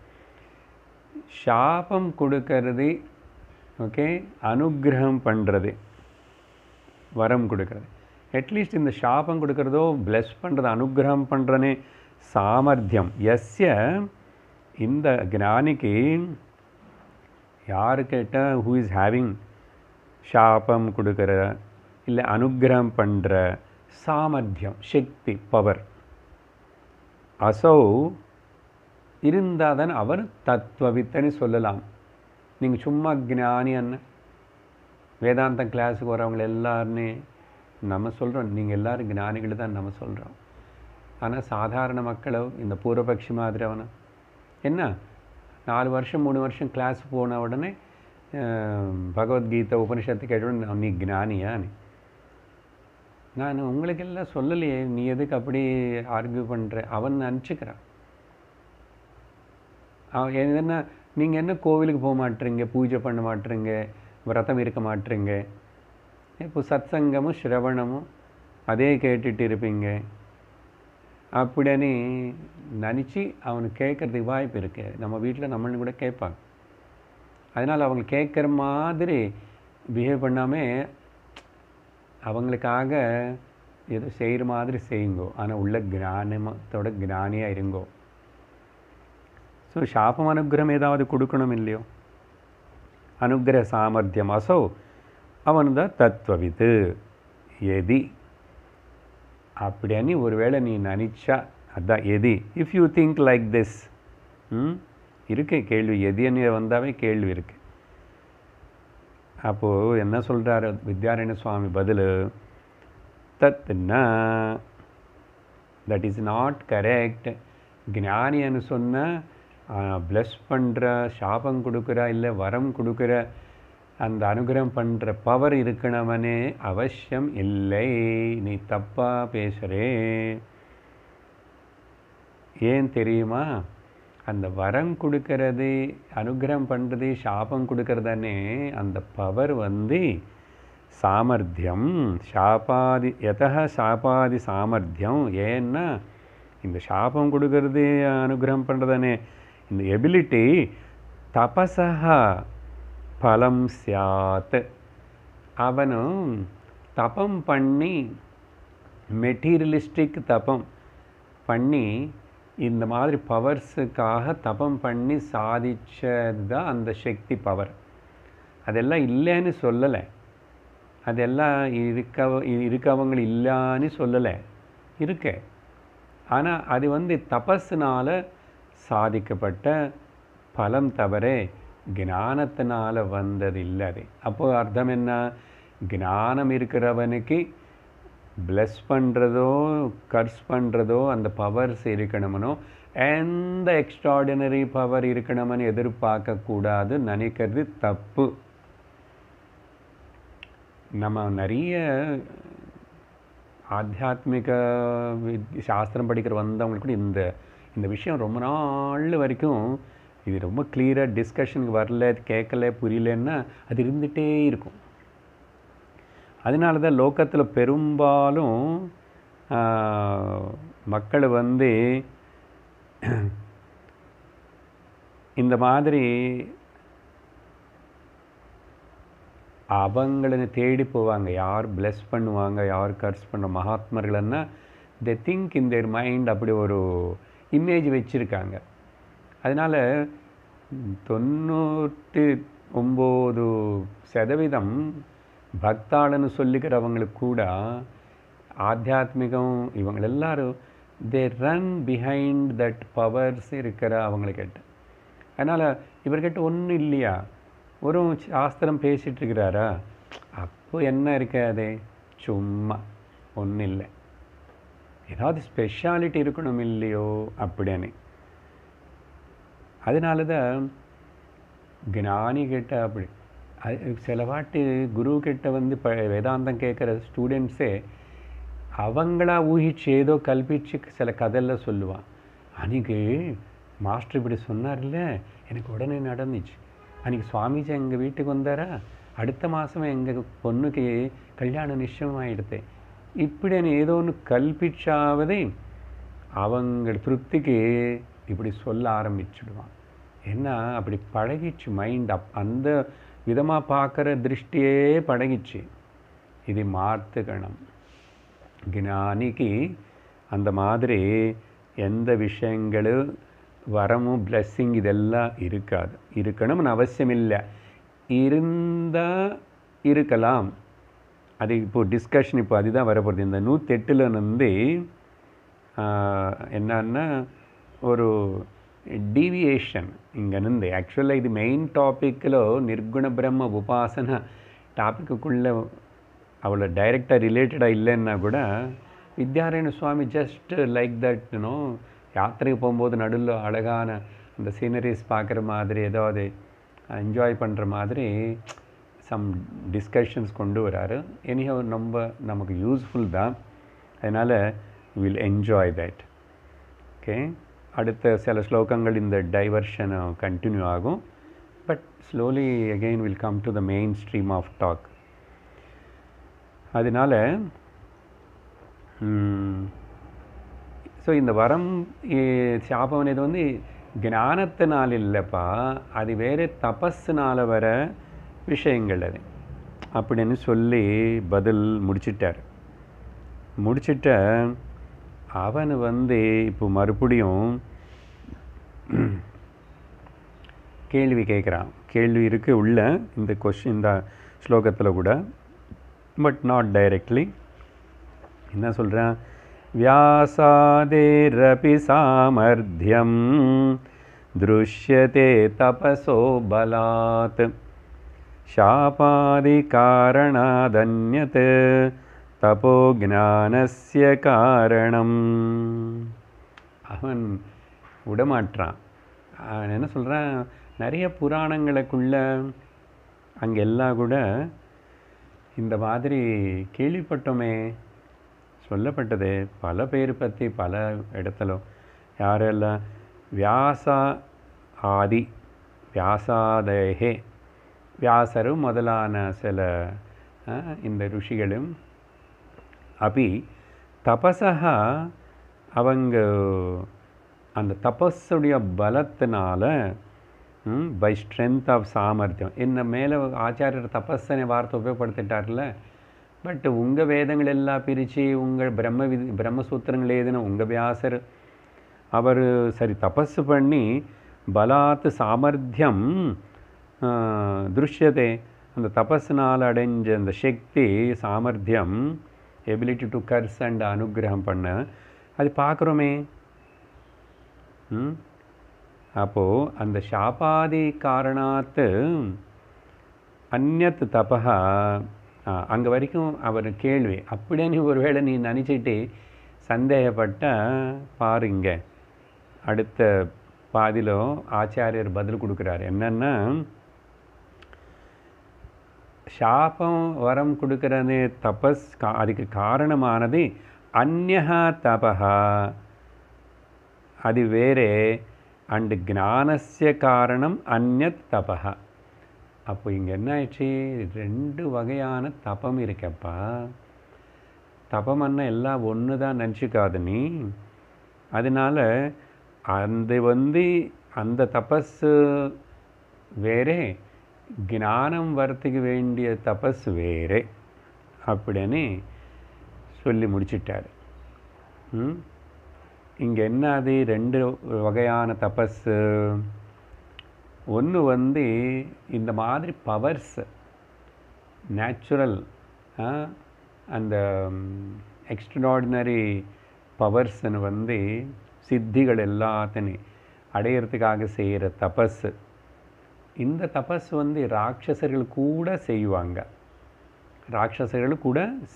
சாபம் கொடுக்கறது, ஓகே, அனுகிரகம் பண்ணுறது, வரம் கொடுக்கறது. அட்லீஸ்ட் இந்த சாபம் கொடுக்கறதோ பிளஸ் பண்ணுறது, அனுகிரகம் பண்ணுறனே சாமர்த்தியம் எஸ்ய, இந்த ஞானிக்கு யாரு கேட்டால் ஹூ இஸ் ஹேவிங் சாபம் கொடுக்குற இல்லை அனுகிரகம் பண்ணுற சாமர்த்தியம், சக்தி, பவர், அசௌ இருந்தால் தான் அவர் தத்துவவித்தன்னு சொல்லலாம். நீங்கள் சும்மா ஞானி அண்ணன் வேதாந்தம் கிளாஸுக்கு வரவங்க எல்லாருமே நம்ம சொல்கிறோம், நீங்கள் எல்லோரும் ஞானிகள் தான் நம்ம சொல்கிறோம். ஆனால் சாதாரண மக்களோ இந்த பூர்வபக்ஷி மாதிரி அவனை என்ன 4 வருஷம் 3 வருஷம் கிளாஸ் போன உடனே பகவத்கீதை உபனிஷத்து கேட்ட நீ ஞானியா? நான் உங்களுக்கெல்லாம் சொல்லலையே, நீ எதுக்கு அப்படி ஆர்கியூ பண்ணுற? அவன் நினச்சிக்கிறான். என்ன நீங்கள் என்ன கோவிலுக்கு போக மாட்டீங்க, பூஜை பண்ண மாட்டீங்க, விரதம் இருக்க மாட்டீங்க, இப்போ சத்சங்கமும் ஸ்ரவணமும் அதே கேட்டுட்டு இருப்பீங்க அப்படின்னு நினச்சி அவனுக்கு கேட்குறதுக்கு வாய்ப்பு இருக்கு. நம்ம வீட்டில் நம்மளும் கூட கேட்பாங்க. அதனால் அவங்க கேட்குற மாதிரி பிஹேவ் பண்ணாமல் அவங்களுக்காக ஏதோ செய்கிற மாதிரி செய்யுங்கோ, ஆனால் உள்ள ஞானத்தோட ஞானியாக இருங்கோ. ஸோ சாபம் அனுகிரகம் ஏதாவது கொடுக்கணும் இல்லையோ? அனுகிரக சாமர்த்தியம் அசோ அவன் தான் தத்துவவித்து எதி அப்படின்னு ஒருவேளை நீ நினச்சா அதுதான் எதி. If you think like this, இருக்கு கேள்வி, எதின்னு வந்தாவே கேள்வி இருக்குது. அப்போது என்ன சொல்கிறார் வித்யாரண்ய சுவாமி பதில், தத்துன்னா தட் இஸ் நாட் கரெக்ட். ஞானின்னு சொன்னால் ப்ளஸ் பண்ணுற, சாபம் கொடுக்குற, இல்லை வரம் கொடுக்குற, அந்த அனுகிரகம் பண்ணுற பவர் இருக்கணுமனே அவசியம் இல்லை. நீ தப்பாக பேசுகிறே. ஏன் தெரியுமா? அந்த வரம் கொடுக்கறது, அனுகிரகம் பண்ணுறது, சாபம் கொடுக்கறதானே அந்த பவர் சாமர்த்தியம். சாபாதி யதः சாபாதி சாமர்த்தியம். ஏன்னா இந்த சாபம் கொடுக்கறது, அனுகிரகம் பண்ணுறதானே இந்த எபிலிட்டி தபசா பலம் சியாத். அவனும் தபம் பண்ணி மெட்டீரியலிஸ்டிக் தபம் பண்ணி இந்த மாதிரி பவர்ஸுக்காக தபம் பண்ணி சாதிச்சது தான் அந்த சக்தி பவர். அதெல்லாம் இல்லைன்னு சொல்லலை, அதெல்லாம் இருக்கவங்க இல்லைன்னு சொல்லலை, இருக்கு. ஆனால் அது வந்து தபஸ்னால் சாதிக்கப்பட்ட பலம் தவிர ஞானத்தினால் வந்தது இல்லை. அது அப்போது அர்த்தம் என்ன? ஞானம் இருக்கிறவனுக்கு பிளஸ் பண்ணுறதோ கர்ஸ் பண்ணுறதோ அந்த பவர்ஸ் இருக்கணுமனோ, எந்த எக்ஸ்ட்ராடினரி பவர் இருக்கணும்னு எதிர்பார்க்கக்கூடாது நினைக்கிறது தப்பு. நம்ம நிறைய ஆத்தியாத்மிக சாஸ்திரம் படிக்கிற வந்தவங்களுக்கு கூட இந்த விஷயம் ரொம்ப நாள் வரைக்கும் இது ரொம்ப கிளியராக டிஸ்கஷனுக்கு வரல, கேட்கல, புரியலன்னா அது இருந்துகிட்டே இருக்கும். அதனால தான் லோகத்தில் பெரும்பாலும் மக்கள் வந்து இந்த மாதிரி அவங்கள தேடி போவாங்க. யார் பிளஸ் பண்ணுவாங்க, யார் கர்ஸ் பண்ண மகாத்மர்கள்னா they think in their mind அப்படி ஒரு இமேஜ் வச்சுருக்காங்க. அதனால் 99% பக்தாளன்னு சொல்லிக்கிறவங்களுக்கு கூட ஆத்தியாத்மிகம் இவங்க எல்லாரும் they run behind that powers இருக்கிற அவங்கக்கிட்ட. அதனால் இவர்கிட்ட ஒன்றும் இல்லையா, ஒரு சாஸ்திரம் பேசிகிட்ருக்கிறாரா, அப்போ என்ன இருக்காது, சும்மா ஒன்றும் இல்லை, ஏதாவது ஸ்பெஷாலிட்டி இருக்கணும் இல்லையோ அப்படின்னு. அதனால தான் ஞானிகிட்ட அப்படி சில வாட்டி குரு கிட்ட வந்து வேதாந்தம் கேட்குற ஸ்டூடெண்ட்ஸே அவங்களா ஊகிச்சு ஏதோ கல்பிச்சு சில கதையெல்லாம் சொல்லுவான். அன்றைக்கி மாஸ்டர் இப்படி சொன்னார்ல, எனக்கு உடனே நடந்துச்சு. அன்றைக்கி சுவாமிஜி எங்கள் வீட்டுக்கு வந்தாரா, அடுத்த மாதம் எங்கள் பொண்ணுக்கு கல்யாணம் நிச்சயமாகிடுது. இப்படின்னு ஏதோ ஒன்று கல்பிச்சாவதே அவங்க திருப்திக்கு இப்படி சொல்ல ஆரம்பிச்சுடுவான். ஏன்னா அப்படி பழகிச்சு மைண்ட், அந்த விதமாக பார்க்குற திருஷ்டியே பழகிச்சு. இது மாற்றுக்கணும். ஞானிக்கு அந்த மாதிரி எந்த விஷயங்களும் வரமும் பிளஸ்ஸிங் இதெல்லாம் இருக்காது, இருக்கணும்னு அவசியம் இல்லை. இருந்தால் இருக்கலாம். அது இப்போது டிஸ்கஷன் இப்போ அதுதான் வரப்போகுது. இந்த 108 என்னன்னா ஒரு டீவியேஷன் இங்கேருந்து. ஆக்சுவலாக இது மெயின் டாப்பிக்கில் நிர்குண பிரம்ம உபாசனா டாப்பிக்குள்ளே அவ்வளோ டைரெக்டாக ரிலேட்டடாக இல்லைன்னா கூட வித்யாரண்ய சுவாமி ஜஸ்ட் லைக் தட் யாத்திரைக்கு போகும்போது நடுவில் அழகான அந்த சீனரிஸ் பார்க்குற மாதிரி ஏதாவது என்ஜாய் பண்ணுற மாதிரி சம் டிஸ்கஷன்ஸ் கொண்டு வராரு. எனிஹவ் நமக்கு யூஸ்ஃபுல் தான், அதனால் வில் என்ஜாய் தட். ஓகே, அடுத்த சில ஸ்லோகங்கள் இந்த டைவர்ஷனை கண்டினியூ ஆகும். But slowly again will come to the mainstream of talk. அதனால் ஸோ இந்த வரம் சாபம் இது வந்து ஞானத்தினால் இல்லைப்பா, அது வேறு தபஸ்னால் வர விஷயங்கள் அது அப்படின்னு சொல்லி பதில் முடிச்சிட்ட அவன் வந்து இப்போ மறுபடியும் கேள்வி கேட்குறான். கேள்வி இருக்குது உள்ள இந்த கொஸ்டின், இந்த ஸ்லோகத்தில் கூட, பட் நாட் டைரக்ட்லி. என்ன சொல்கிறான்? வியாசாதேரபி சாமர்த்தியம் திருஷ்யதே தபசோ பலாத் சாபாதி காரணாதன்யத் தபோ ஞானஸ்ய காரணம். அவன் விடமாட்டான். அவன் என்ன சொல்கிறான்? நிறைய புராணங்களுக்குள்ள அங்கெல்லாம் கூட இந்த மாதிரி கேள்விப்பட்டோமே, சொல்லப்பட்டது பல பேர் பற்றி பல இடத்துல. யாரெல்லாம்? வியாசாதேகே, வியாசரும் முதலான சில இந்த ருஷிகளும் அப்படி தபஸா அவங்க அந்த தபஸுடைய பலத்தினால பை ஸ்ட்ரென்த் ஆஃப் சாமர்த்தியம், என்ன மேலே ஆச்சாரியர் தபஸ்ஸனை வார்த்தை உபயோகப்படுத்திட்டார்ல, பட் உங்கள் வேதங்கள் எல்லாம் பிரித்து உங்கள் பிரம்மசூத்திரங்கள் ஏதுன்னு உங்கள் வியாசர் அவர் சரி தபஸு பண்ணி பலாத்து சாமர்த்தியம் திருஷ்யத்தை, அந்த தபஸ்னால் அடைஞ்ச அந்த சக்தி சாமர்த்தியம், எபிலிட்டி டு கர்ஸ் அண்ட் அனுகிரகம் பண்ண, அது பார்க்குறோமே. அப்போது அந்த சாபாதி காரணாத்து அந்நத் தபா, அங்கே வரைக்கும் அவர் கேள்வி. அப்படியே நீ ஒருவேளை நீ நினச்சிட்டு சந்தேகப்பட்ட பாருங்க, அடுத்த பாதியில் ஆச்சாரியர் பதில் கொடுக்குறாரு. என்னென்னா, சாபம் வரம் கொடுக்கறது தபஸ், அதுக்கு காரணமானது அந்யஹா தபா, அது வேறே, அண்டு ஞானஸ்ய காரணம் அந்யத் தபா. அப்போ இங்கே என்ன ஆயிடுச்சு, 2 வகையான தபம் இருக்கப்பா. தபம்னா எல்லாம் ஒன்று தான் நினச்சிக்காது நீ. அதனால் அந்த தபஸ் வேறே, ஞானம் வரத்துக்கு வேண்டிய தபஸ் வேறே அப்படின்னு சொல்லி முடிச்சிட்டார். இங்கே என்ன, அது 2 வகையான தபஸ். ஒன்று இந்த மாதிரி பவர்ஸ், நேச்சுரல் அந்த எக்ஸ்ட்ராடினரி பவர்ஸ்ன்னு சித்திகள் எல்லாத்தையும் அடையிறதுக்காக செய்கிற தபஸ். இந்த தபஸ் ராட்சசர்கள் கூட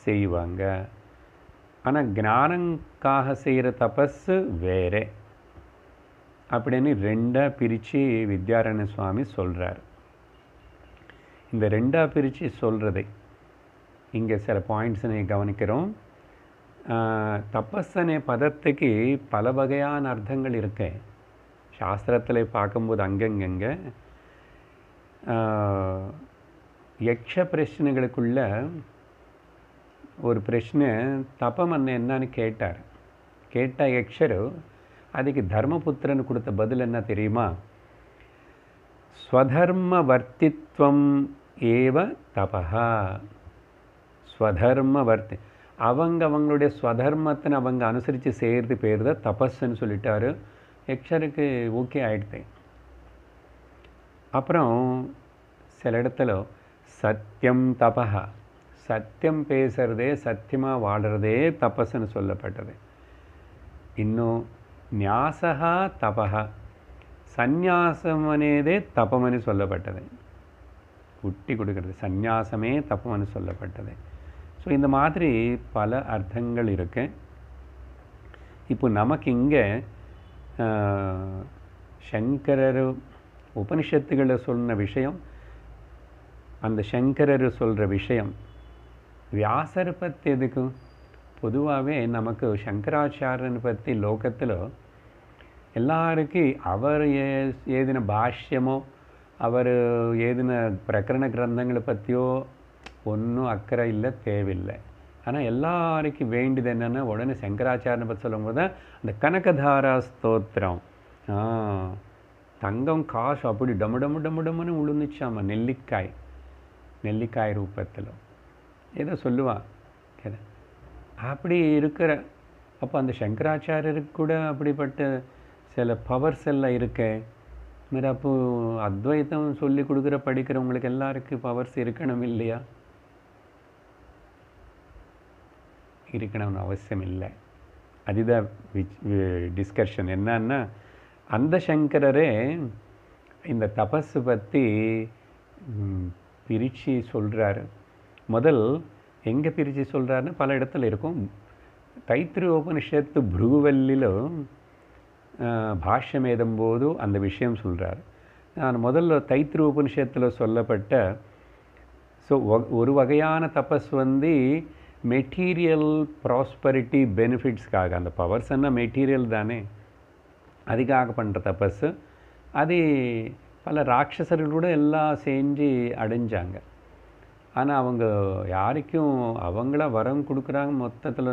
செய்வாங்க. ஆனால் ஞானங்காக செய்கிற தபஸ் வேறே அப்படின்னு 2ஆக பிரித்து வித்யாரண்ய சுவாமி சொல்கிறார். இந்த 2ஆக பிரித்து சொல்கிறதை இங்கே சில பாயிண்ட்ஸ் கவனிக்கிறோம். தபஸ் அనే பதத்துக்கு பல வகையான அர்த்தங்கள் இருக்கு. சாஸ்திரத்தில் பார்க்கும்போது அங்கங்கே யக்ஷ பிரச்சனைகளுக்குள்ள ஒரு பிரச்சனை, தபம் என்னன்னு கேட்ட யக்ஷரு அதுக்கு தர்மபுத்திரன் கொடுத்த பதில் என்ன தெரியுமா? ஸ்வதர்ம வர்த்தித்வம் ஏவ தபஹா. ஸ்வதர்ம வர்த்தி, அவங்களுடைய ஸ்வதர்மத்தை அவங்க அனுசரித்து செய்கிறது பேர் தான் தபஸ்ன்னு சொல்லிட்டாரு. யக்ஷருக்கு ஓகே ஆகிடுது. அப்புறம் சில இடத்துல சத்தியம் தபஹா, சத்தியம் பேசுகிறதே, சத்தியமாக வாடுறதே தபஸ்ன்னு சொல்லப்பட்டது. இன்னும் ஞாசகா தபஹா, சந்நியாசம் அனேதே தபமனு சொல்லப்பட்டது. விட்டி கொடுக்கறது சந்நியாசமே தபமனு சொல்லப்பட்டது. ஸோ இந்த மாதிரி பல அர்த்தங்கள் இருக்கு. இப்போ நமக்கு இங்கே சங்கரர் உபனிஷத்துகளை சொன்ன விஷயம், அந்த சங்கரர் சொல்கிற விஷயம் வியாசரை பற்றி எதுக்கு? பொதுவாகவே நமக்கு சங்கராச்சாரியனை பற்றி லோகத்தில் எல்லாருக்கும் அவர் ஏதின பாஷ்யமோ அவர் ஏதின பிரகரண கிரந்தங்களை பற்றியோ ஒன்றும் அக்கறை இல்லை, தேவையில்லை. ஆனால் எல்லாருக்கும் வேண்டியது என்னென்னா, உடனே சங்கராச்சாரியனை பற்றி சொல்லும்போது தான் அந்த கனகதாரா ஸ்தோத்திரம், தங்கம் காசு அப்படி டமு டமு டமு டமுன்னு உளுந்துச்சாம, நெல்லிக்காய் ரூபத்தில் ஏதோ சொல்லுவான். அப்படி இருக்கிற அப்போ அந்த சங்கராச்சாரியருக்கு கூட அப்படிப்பட்ட சில பவர்ஸ் எல்லாம் இருக்கு. மாதிரி அப்போ அத்வைத்தம் சொல்லி கொடுக்குற படிக்கிறவங்களுக்கு எல்லாருக்கும் பவர்ஸ் இருக்கணும் இல்லையா? இருக்கணும்னு அவசியம் இல்லை. அதுதான் டிஸ்கஷன். என்னன்னா, அந்த சங்கரரே இந்த தபஸு பற்றி பிரித்து சொல்கிறாரு. முதல் எங்கே பிரித்து சொல்கிறாருன்னு பல இடத்துல இருக்கும். தைத்திரியோபனிஷத்து புருகுவல்லில் பாஷ்யம் ஏதும்போது அந்த விஷயம் சொல்கிறார். நான் முதல்ல தைத்திரியோபனிஷத்தில் சொல்லப்பட்ட ஒரு வகையான தபஸ் மெட்டீரியல் ப்ராஸ்பரிட்டி பெனிஃபிட்ஸ்க்காக, அந்த பவர்ஸ் என்ன மெட்டீரியல் தானே, அதுக்காக பண்ணுற தபஸ். அது பல ராட்சசர்கள் கூட எல்லாம் செஞ்சு அடைஞ்சாங்க. ஆனால் அவங்க யாருக்கும் அவங்கள வரம் கொடுக்குறாங்க மொத்தத்தில்,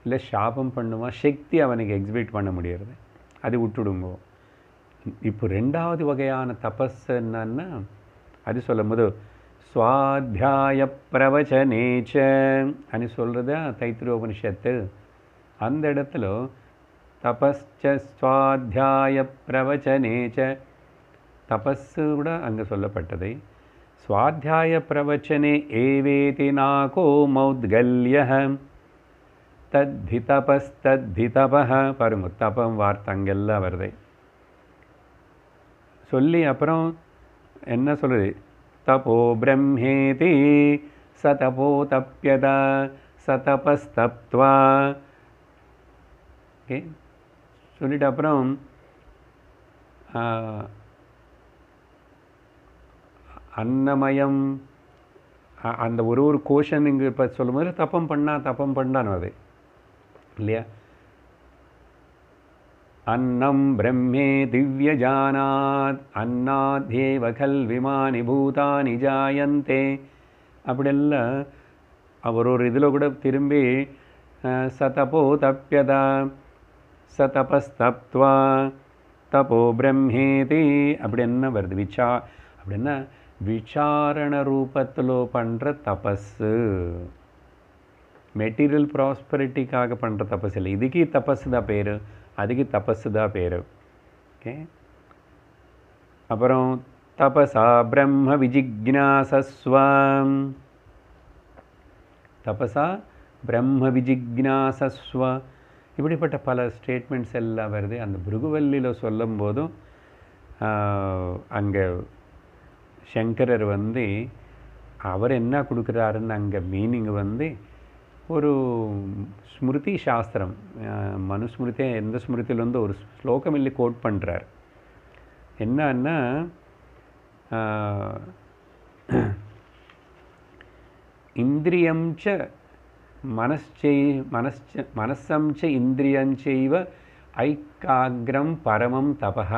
இல்லை சாபம் பண்ணுவான், சக்தி அவனுக்கு எக்ஸிபிட் பண்ண முடியாது, அது விட்டுடுங்கோ. இப்போ 2வது வகையான தபஸ் என்னன்னா, அது சொல்லும் போது ஸ்வாத்யாய பிரவச்சனேச்ச అని சொல்கிறதா தைத்திரோபனிஷத்து. அந்த இடத்துல தபஸ்ச ஸ்வாத்யாய பிரவச்சனேச்ச, தபஸ்ஸு கூட அங்கே சொல்லப்பட்டது. ஸ்வாத்யாய பிரவச்சனே ஏவேதி நாகோ மௌத்கல்யः தத்தி தபஸ் பாருங்க, தபம் வார்த்தை அங்கெல்லாம் வருது. சொல்லி அப்புறம் என்ன சொல்லுது, தபோ பிரம்மேதி சதபோ தப்யத சதபஸ்தப்த்வா. ஓகே, சொல்லிட்டு அப்புறம் அன்னமயம் அந்த ஒரு கோஷன் இங்கே இப்போ சொல்லும்போது தப்பம் பண்ணான்னு வருது இல்லையா. அன்னம் பிரம்மே திவ்யஜானாத் அன்னாத்யேவ கல்விமானி பூதானி ஜாயந்தே அப்படியெல்லாம் அவர் ஒரு இதில் கூட திரும்பி சதபோ தப்யதா சதபஸ்தப்த்வா தபோ பிரம்மேதி அப்படி என்ன வருது, அப்படின்னா விசாரண ரூபத்தில் பண்ணுற தபஸு. மெட்டீரியல் ப்ராஸ்பரிட்டிக்காக பண்ணுற தபஸ் இல்லை. இதுக்கு தபஸ் தான் பேர், அதுக்கு தபஸு தான் பேர். ஓகே, அப்புறம் தபசா பிரம்ம விஜிக்ஞாசஸ்வம், தபசா பிரம்ம விஜிக்ஞாசஸ்வ, இப்படிப்பட்ட பல ஸ்டேட்மெண்ட்ஸ் எல்லாம் வருது. அந்த பிருகுவல்லியில் சொல்லும் போதும் அங்கே சங்கரர் வந்து அவர் என்ன கொடுக்குறாருன்னு அங்கே மீனிங் வந்து ஒரு ஸ்மிருதி சாஸ்திரம், மனுஸ்மிருதி எந்த ஸ்மிருதியில் வந்து ஒரு ஸ்லோகம் இல்லை கோட் பண்ணுறார். என்னன்னா இந்திரியம்ச மனசம்ச இந்திரியஞ்சைவ ஐக்காகிரம் பரமம் தபஹ.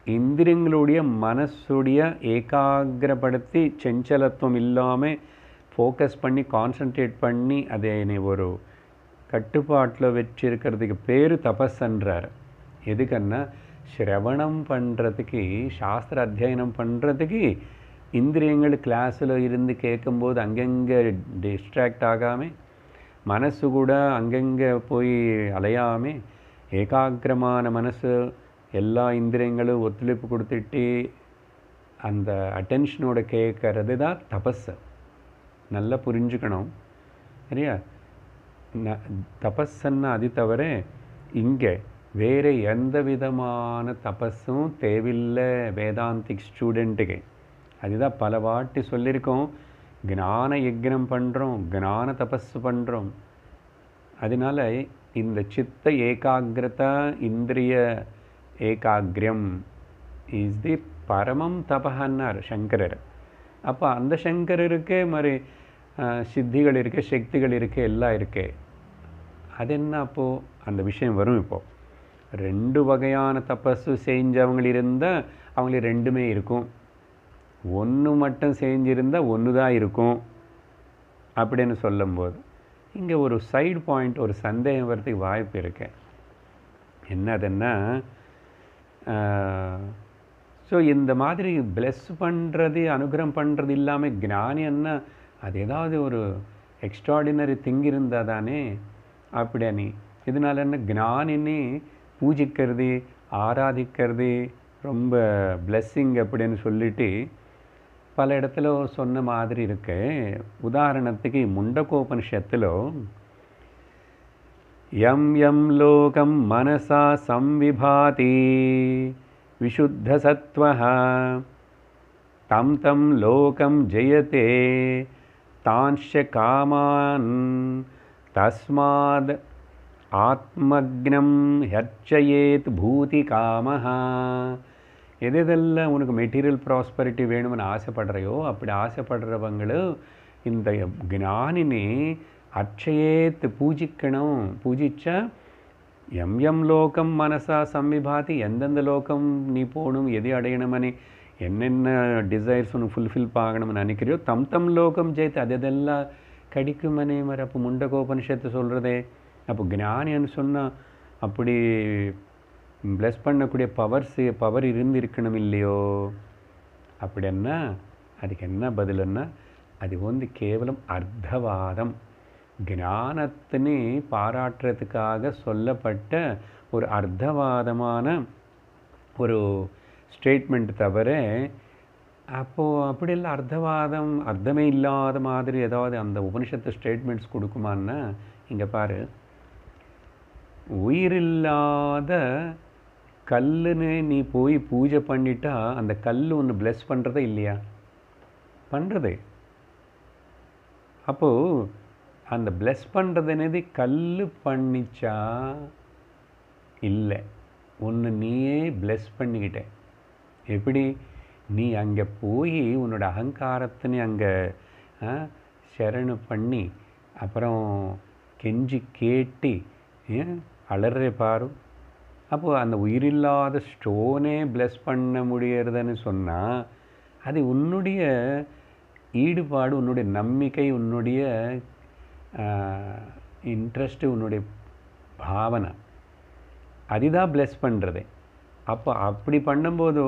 இந்திரியங்களுடைய மனசுடைய ஏகாகிரப்படுத்தி செஞ்சலத்துவம் இல்லாமல் ஃபோக்கஸ் பண்ணி கான்சன்ட்ரேட் பண்ணி அதை ஒரு கட்டுப்பாட்டில் வச்சிருக்கிறதுக்கு பேர் தபஸ்ன்றார். எதுக்குன்னா ஸ்ரவணம் பண்ணுறதுக்கு, சாஸ்திர அத்தியனம் பண்ணுறதுக்கு இந்திரியங்கள் கிளாஸில் இருந்து கேட்கும்போது அங்கங்கே டிஸ்ட்ராக்ட் ஆகாமல், மனசு கூட அங்கங்கே போய் அலையாமல் ஏகாகிரமான மனசு எல்லா இந்திரியங்களும் ஒத்துழைப்பு கொடுத்துட்டு அந்த அட்டென்ஷனோட கேட்கறது தான் தபஸ். நல்லா புரிஞ்சுக்கணும் சரியா. தபஸ்ன்னா அது தவிர இங்கே வேறு எந்த விதமான தபஸும் தேவையில்லை வேதாந்திக் ஸ்டூடெண்ட்டுக்கு. அதுதான் பல வாட்டி சொல்லியிருக்கோம். ஞான யக்ஞம் பண்ணுறோம், ஞான தபஸ் பண்ணுறோம். அதனால இந்த சித்த ஏகாகிரதா இந்திரிய ஏகாகிரம் இஸ் தி பரமம் தபஹன்னார் சங்கரர். அப்போ அந்த சங்கரருக்கு மாதிரி சித்திகள் இருக்குது, சக்திகள் இருக்குது, எல்லாம் இருக்குது. அது என்ன அப்போது அந்த விஷயம் வரும். இப்போது ரெண்டு வகையான தபஸு செஞ்சவங்க இருந்தால் அவங்களுக்கு ரெண்டுமே இருக்கும். ஒன்று மட்டும் செஞ்சிருந்தால் ஒன்று தான் இருக்கும் அப்படின்னு சொல்லும்போது இங்கே ஒரு சைடு பாயிண்ட், ஒரு சந்தேகம் வரதுக்கு வாய்ப்பு இருக்கு. என்னதுன்னா ஸோ இந்த மாதிரி பிளஸ் பண்ணுறது, அனுகிரகம் பண்ணுறது இல்லாமல் ஞானின்னா அது ஏதாவது ஒரு எக்ஸ்ட்ராடினரி திங் இருந்தால் தானே அப்படின்னு. இதனால என்ன ஞானின்னு பூஜிக்கிறது, ஆராதிக்கிறது ரொம்ப பிளெஸ்ஸிங் அப்படின்னு சொல்லிட்டு பல இடத்துல சொன்ன மாதிரி இருக்கு. உதாரணத்துக்கு முண்டகோபனிஷத்தில் யம் யம் லோகம் மனசா சம்விபாதி விசுத்த சத்வஹ தம் தம் லோகம் ஜெயதே தான்ஷ காமான் தஸ்மாத் ஆத்மக்னம் ஹர்ச்சயேத் பூதி காமஹா. எதெல்லாம் உனக்கு மெட்டீரியல் ப்ராஸ்பரிட்டி வேணும்னு ஆசைப்படுறையோ அப்படி ஆசைப்படுறவங்களும் இந்த ஞானினே அர்ச்சயேத் பூஜிக்கணும். பூஜிச்சா எம் எம் லோகம் மனசா சம்விபாதி, எந்தெந்த லோகம் நீ போகணும், எது அடையணுமனே, என்னென்ன டிசைர்ஸ் உனக்கு ஃபுல்ஃபில் ஆகணும்னு நினைக்கிறியோ தம் தம் லோகம் ஜெயித்து அதெல்லாம் கிடைக்குமனே மாதிரி. அப்போ முண்டகோபனிஷத்து சொல்கிறதே. அப்போ ஞானின்னு சொன்னால் அப்படி ப்ளஸ் பண்ணக்கூடிய பவர் இருந்திருக்கணும் இல்லையோ அப்படின்னா அதுக்கு என்ன பதிலுன்னா அது வந்து கேவலம் அர்த்தவாதம். ஞானத்தினை பாராட்டுறதுக்காக சொல்லப்பட்ட ஒரு அர்த்தவாதமான ஒரு ஸ்டேட்மெண்ட் தவிர, அப்போது அப்படி இல்லை அர்த்தவாதம் அர்த்தமே இல்லாத மாதிரி ஏதாவது அந்த உபனிஷத்து ஸ்டேட்மெண்ட்ஸ் கொடுக்குமான்னா, இங்கே பாரு, உயிரில்லாத கல்லுன்னு நீ போய் பூஜை பண்ணிட்டா அந்த கல் ஒன்று பிளெஸ் பண்ணுறதே இல்லையா? பண்ணுறது. அப்போது அந்த பிளெஸ் பண்ணுறதுனது கல் பண்ணிச்சா? இல்லை, ஒன்று நீயே பிளெஸ் பண்ணிக்கிட்ட. எப்படி? நீ அங்கே போய் உன்னோட அகங்காரத்தினை அங்கே சரணு பண்ணி அப்புறம் கெஞ்சி கேட்டு அலறே பாரு. அப்போது அந்த உயிரில்லாத ஸ்டோனே பிளெஸ் பண்ண முடியறதுன்னு சொன்னால் அது உன்னுடைய ஈடுபாடு, உன்னுடைய நம்பிக்கை, உன்னுடைய இன்ட்ரெஸ்ட்டு, உன்னுடைய பாவனை, அதுதான் பிளெஸ் பண்ணுறது. அப்போ அப்படி பண்ணும்போது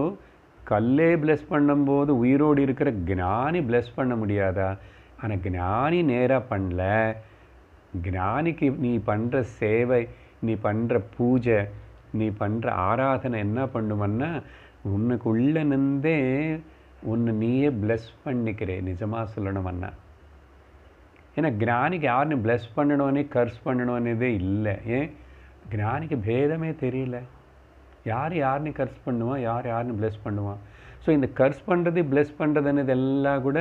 கல்லே பிளெஸ் பண்ணும்போது உயிரோடு இருக்கிற ஞானி பிளெஸ் பண்ண முடியாதா? ஆனால் ஞானி நேராக பண்ணல. ஞானிக்கு நீ பண்ணுற சேவை, நீ பண்ணுற பூஜை, நீ பண்ணுற ஆராதனை என்ன பண்ணுமன்னா உன்னுக்குள்ளே நின்றே உன்னை நீயே பிளெஸ் பண்ணிக்கிறே. நிஜமாக சொல்லணுமன்னா, ஏன்னா ஞானிக்கு யாருன்னு பிளெஸ் பண்ணணும்னே கர்ஸ் பண்ணணும்னதே இல்லை. ஏன்? ஞானிக்கு பேதமே தெரியல. யார் யாருன்னு கர்ஸ் பண்ணுவான், யார் யாருன்னு பிளெஸ் பண்ணுவான். ஸோ இந்த கர்ஸ் பண்ணுறது பிளெஸ் பண்ணுறதுன்னு எல்லாம் கூட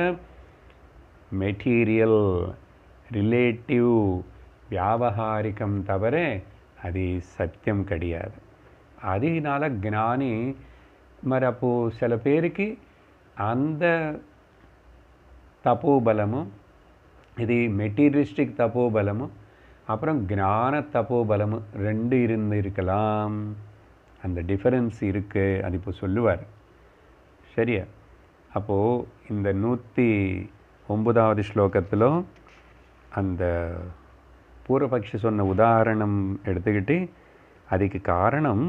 மெட்டீரியல், ரிலேட்டிவ், வியாபகாரிக்கம் தவிர அது சத்தியம் கிடையாது. அதனால ஞானி మరి அப்போது சில பேருக்கு அந்த தபோபலமும், இது மெட்டீரியலிஸ்டிக் தபோபலமும் அப்புறம் ஞான தபோபலமும் ரெண்டு இருக்கலாம். அந்த டிஃபரன்ஸ் இருக்குது. அது இப்போ சொல்லுவார். சரியா? அப்போது இந்த 109வது ஸ்லோகத்தில் அந்த பூர்வபக்ஷி சொன்ன உதாரணம் எடுத்துக்கிட்டு அதுக்கு காரணம்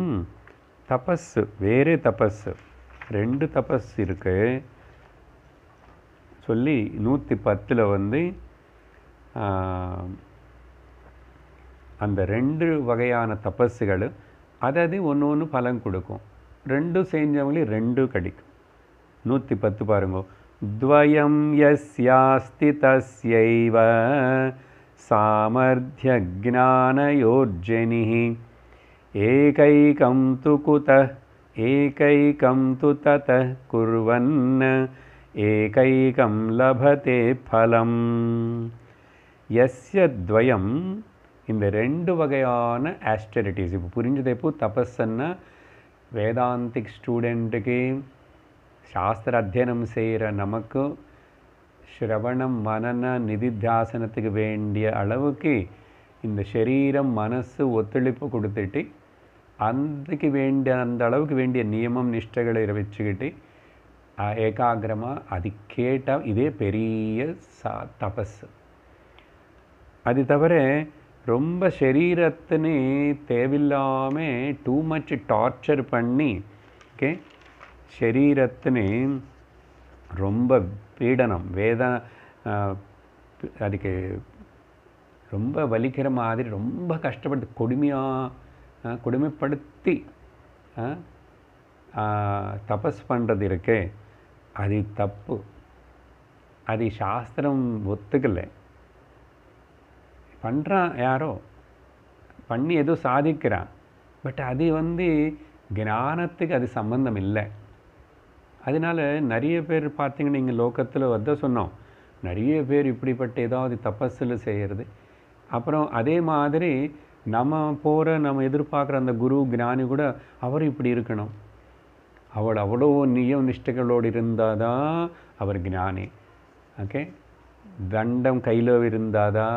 தபஸ், வேறே தபஸ், ரெண்டு தபஸ் இருக்கு சொல்லி 110 வந்து அந்த ரெண்டு வகையான தபஸுகள் அதாவது ஒன்று ஒன்று பலன் கொடுக்கும். ரெண்டும் செஞ்சவங்களே ரெண்டும் கிடைக்கும். 110 பாருங்க. துவயம் யஸ்யாஸ்தி தஸ்யைவ சாமர்த்ய ஞானயோர்ஜனிஹ ஏகைகம் து குதः ஏகைகம் து ததः குர்வன் ஏகைகம் லபதே பலம். யஸ்ய துவயம், இந்த ரெண்டு வகையான ஆஸ்டெரிட்டிஸ் இப்போ புரிஞ்சது. இப்போ தபஸ்ன்னா வேதாந்திக் ஸ்டூடெண்ட்டுக்கு, சாஸ்திர அத்தியனம் செய்கிற நமக்கு ஸ்ரவணம் மனன நிதித்தியாசனத்துக்கு வேண்டிய அளவுக்கு இந்த சரீரம் மனசு ஒத்துழைப்பு கொடுத்துட்டு அதுக்கு வேண்டிய அந்த அளவுக்கு வேண்டிய நியமம் நிஷ்டைகளை வச்சுக்கிட்டு ஏகாகிரமாக அது கேட்டால் இதே பெரிய தபஸ். அது தவிர ரொம்ப சரீரத்தினு தேவையில்லாமல் டூ மச் டார்ச்சர் பண்ணி சரீரத்தினு ரொம்ப பீடனம், அதுக்கு ரொம்ப வலிக்கிற மாதிரி ரொம்ப கஷ்டப்பட்டு கொடுமைப்படுத்தி தபஸ் பண்ணுறது இருக்கே, அது தப்பு. அது சாஸ்திரம் ஒத்துக்கலை. பண்ணுறான் யாரோ, பண்ணி ஏதோ சாதிக்கிறான், பட் அது வந்து ஞானத்துக்கு அது சம்பந்தம் இல்லை. அதனால் நிறைய பேர் பார்த்திங்கன்னா இங்கே லோகத்தில் வந்து சொன்னோம், நிறைய பேர் இப்படிப்பட்ட ஏதாவது தபஸில் செய்கிறது. அப்புறம் அதே மாதிரி நம்ம எதிர்பார்க்குற அந்த குரு ஞானி கூட அவர் இப்படி இருக்கணும், அவள் அவ்வளோ நியம நிஷ்டைகளோடு இருந்தால் தான் அவர் ஞானி. ஓகே, தண்டம் கையில் இருந்தாதா,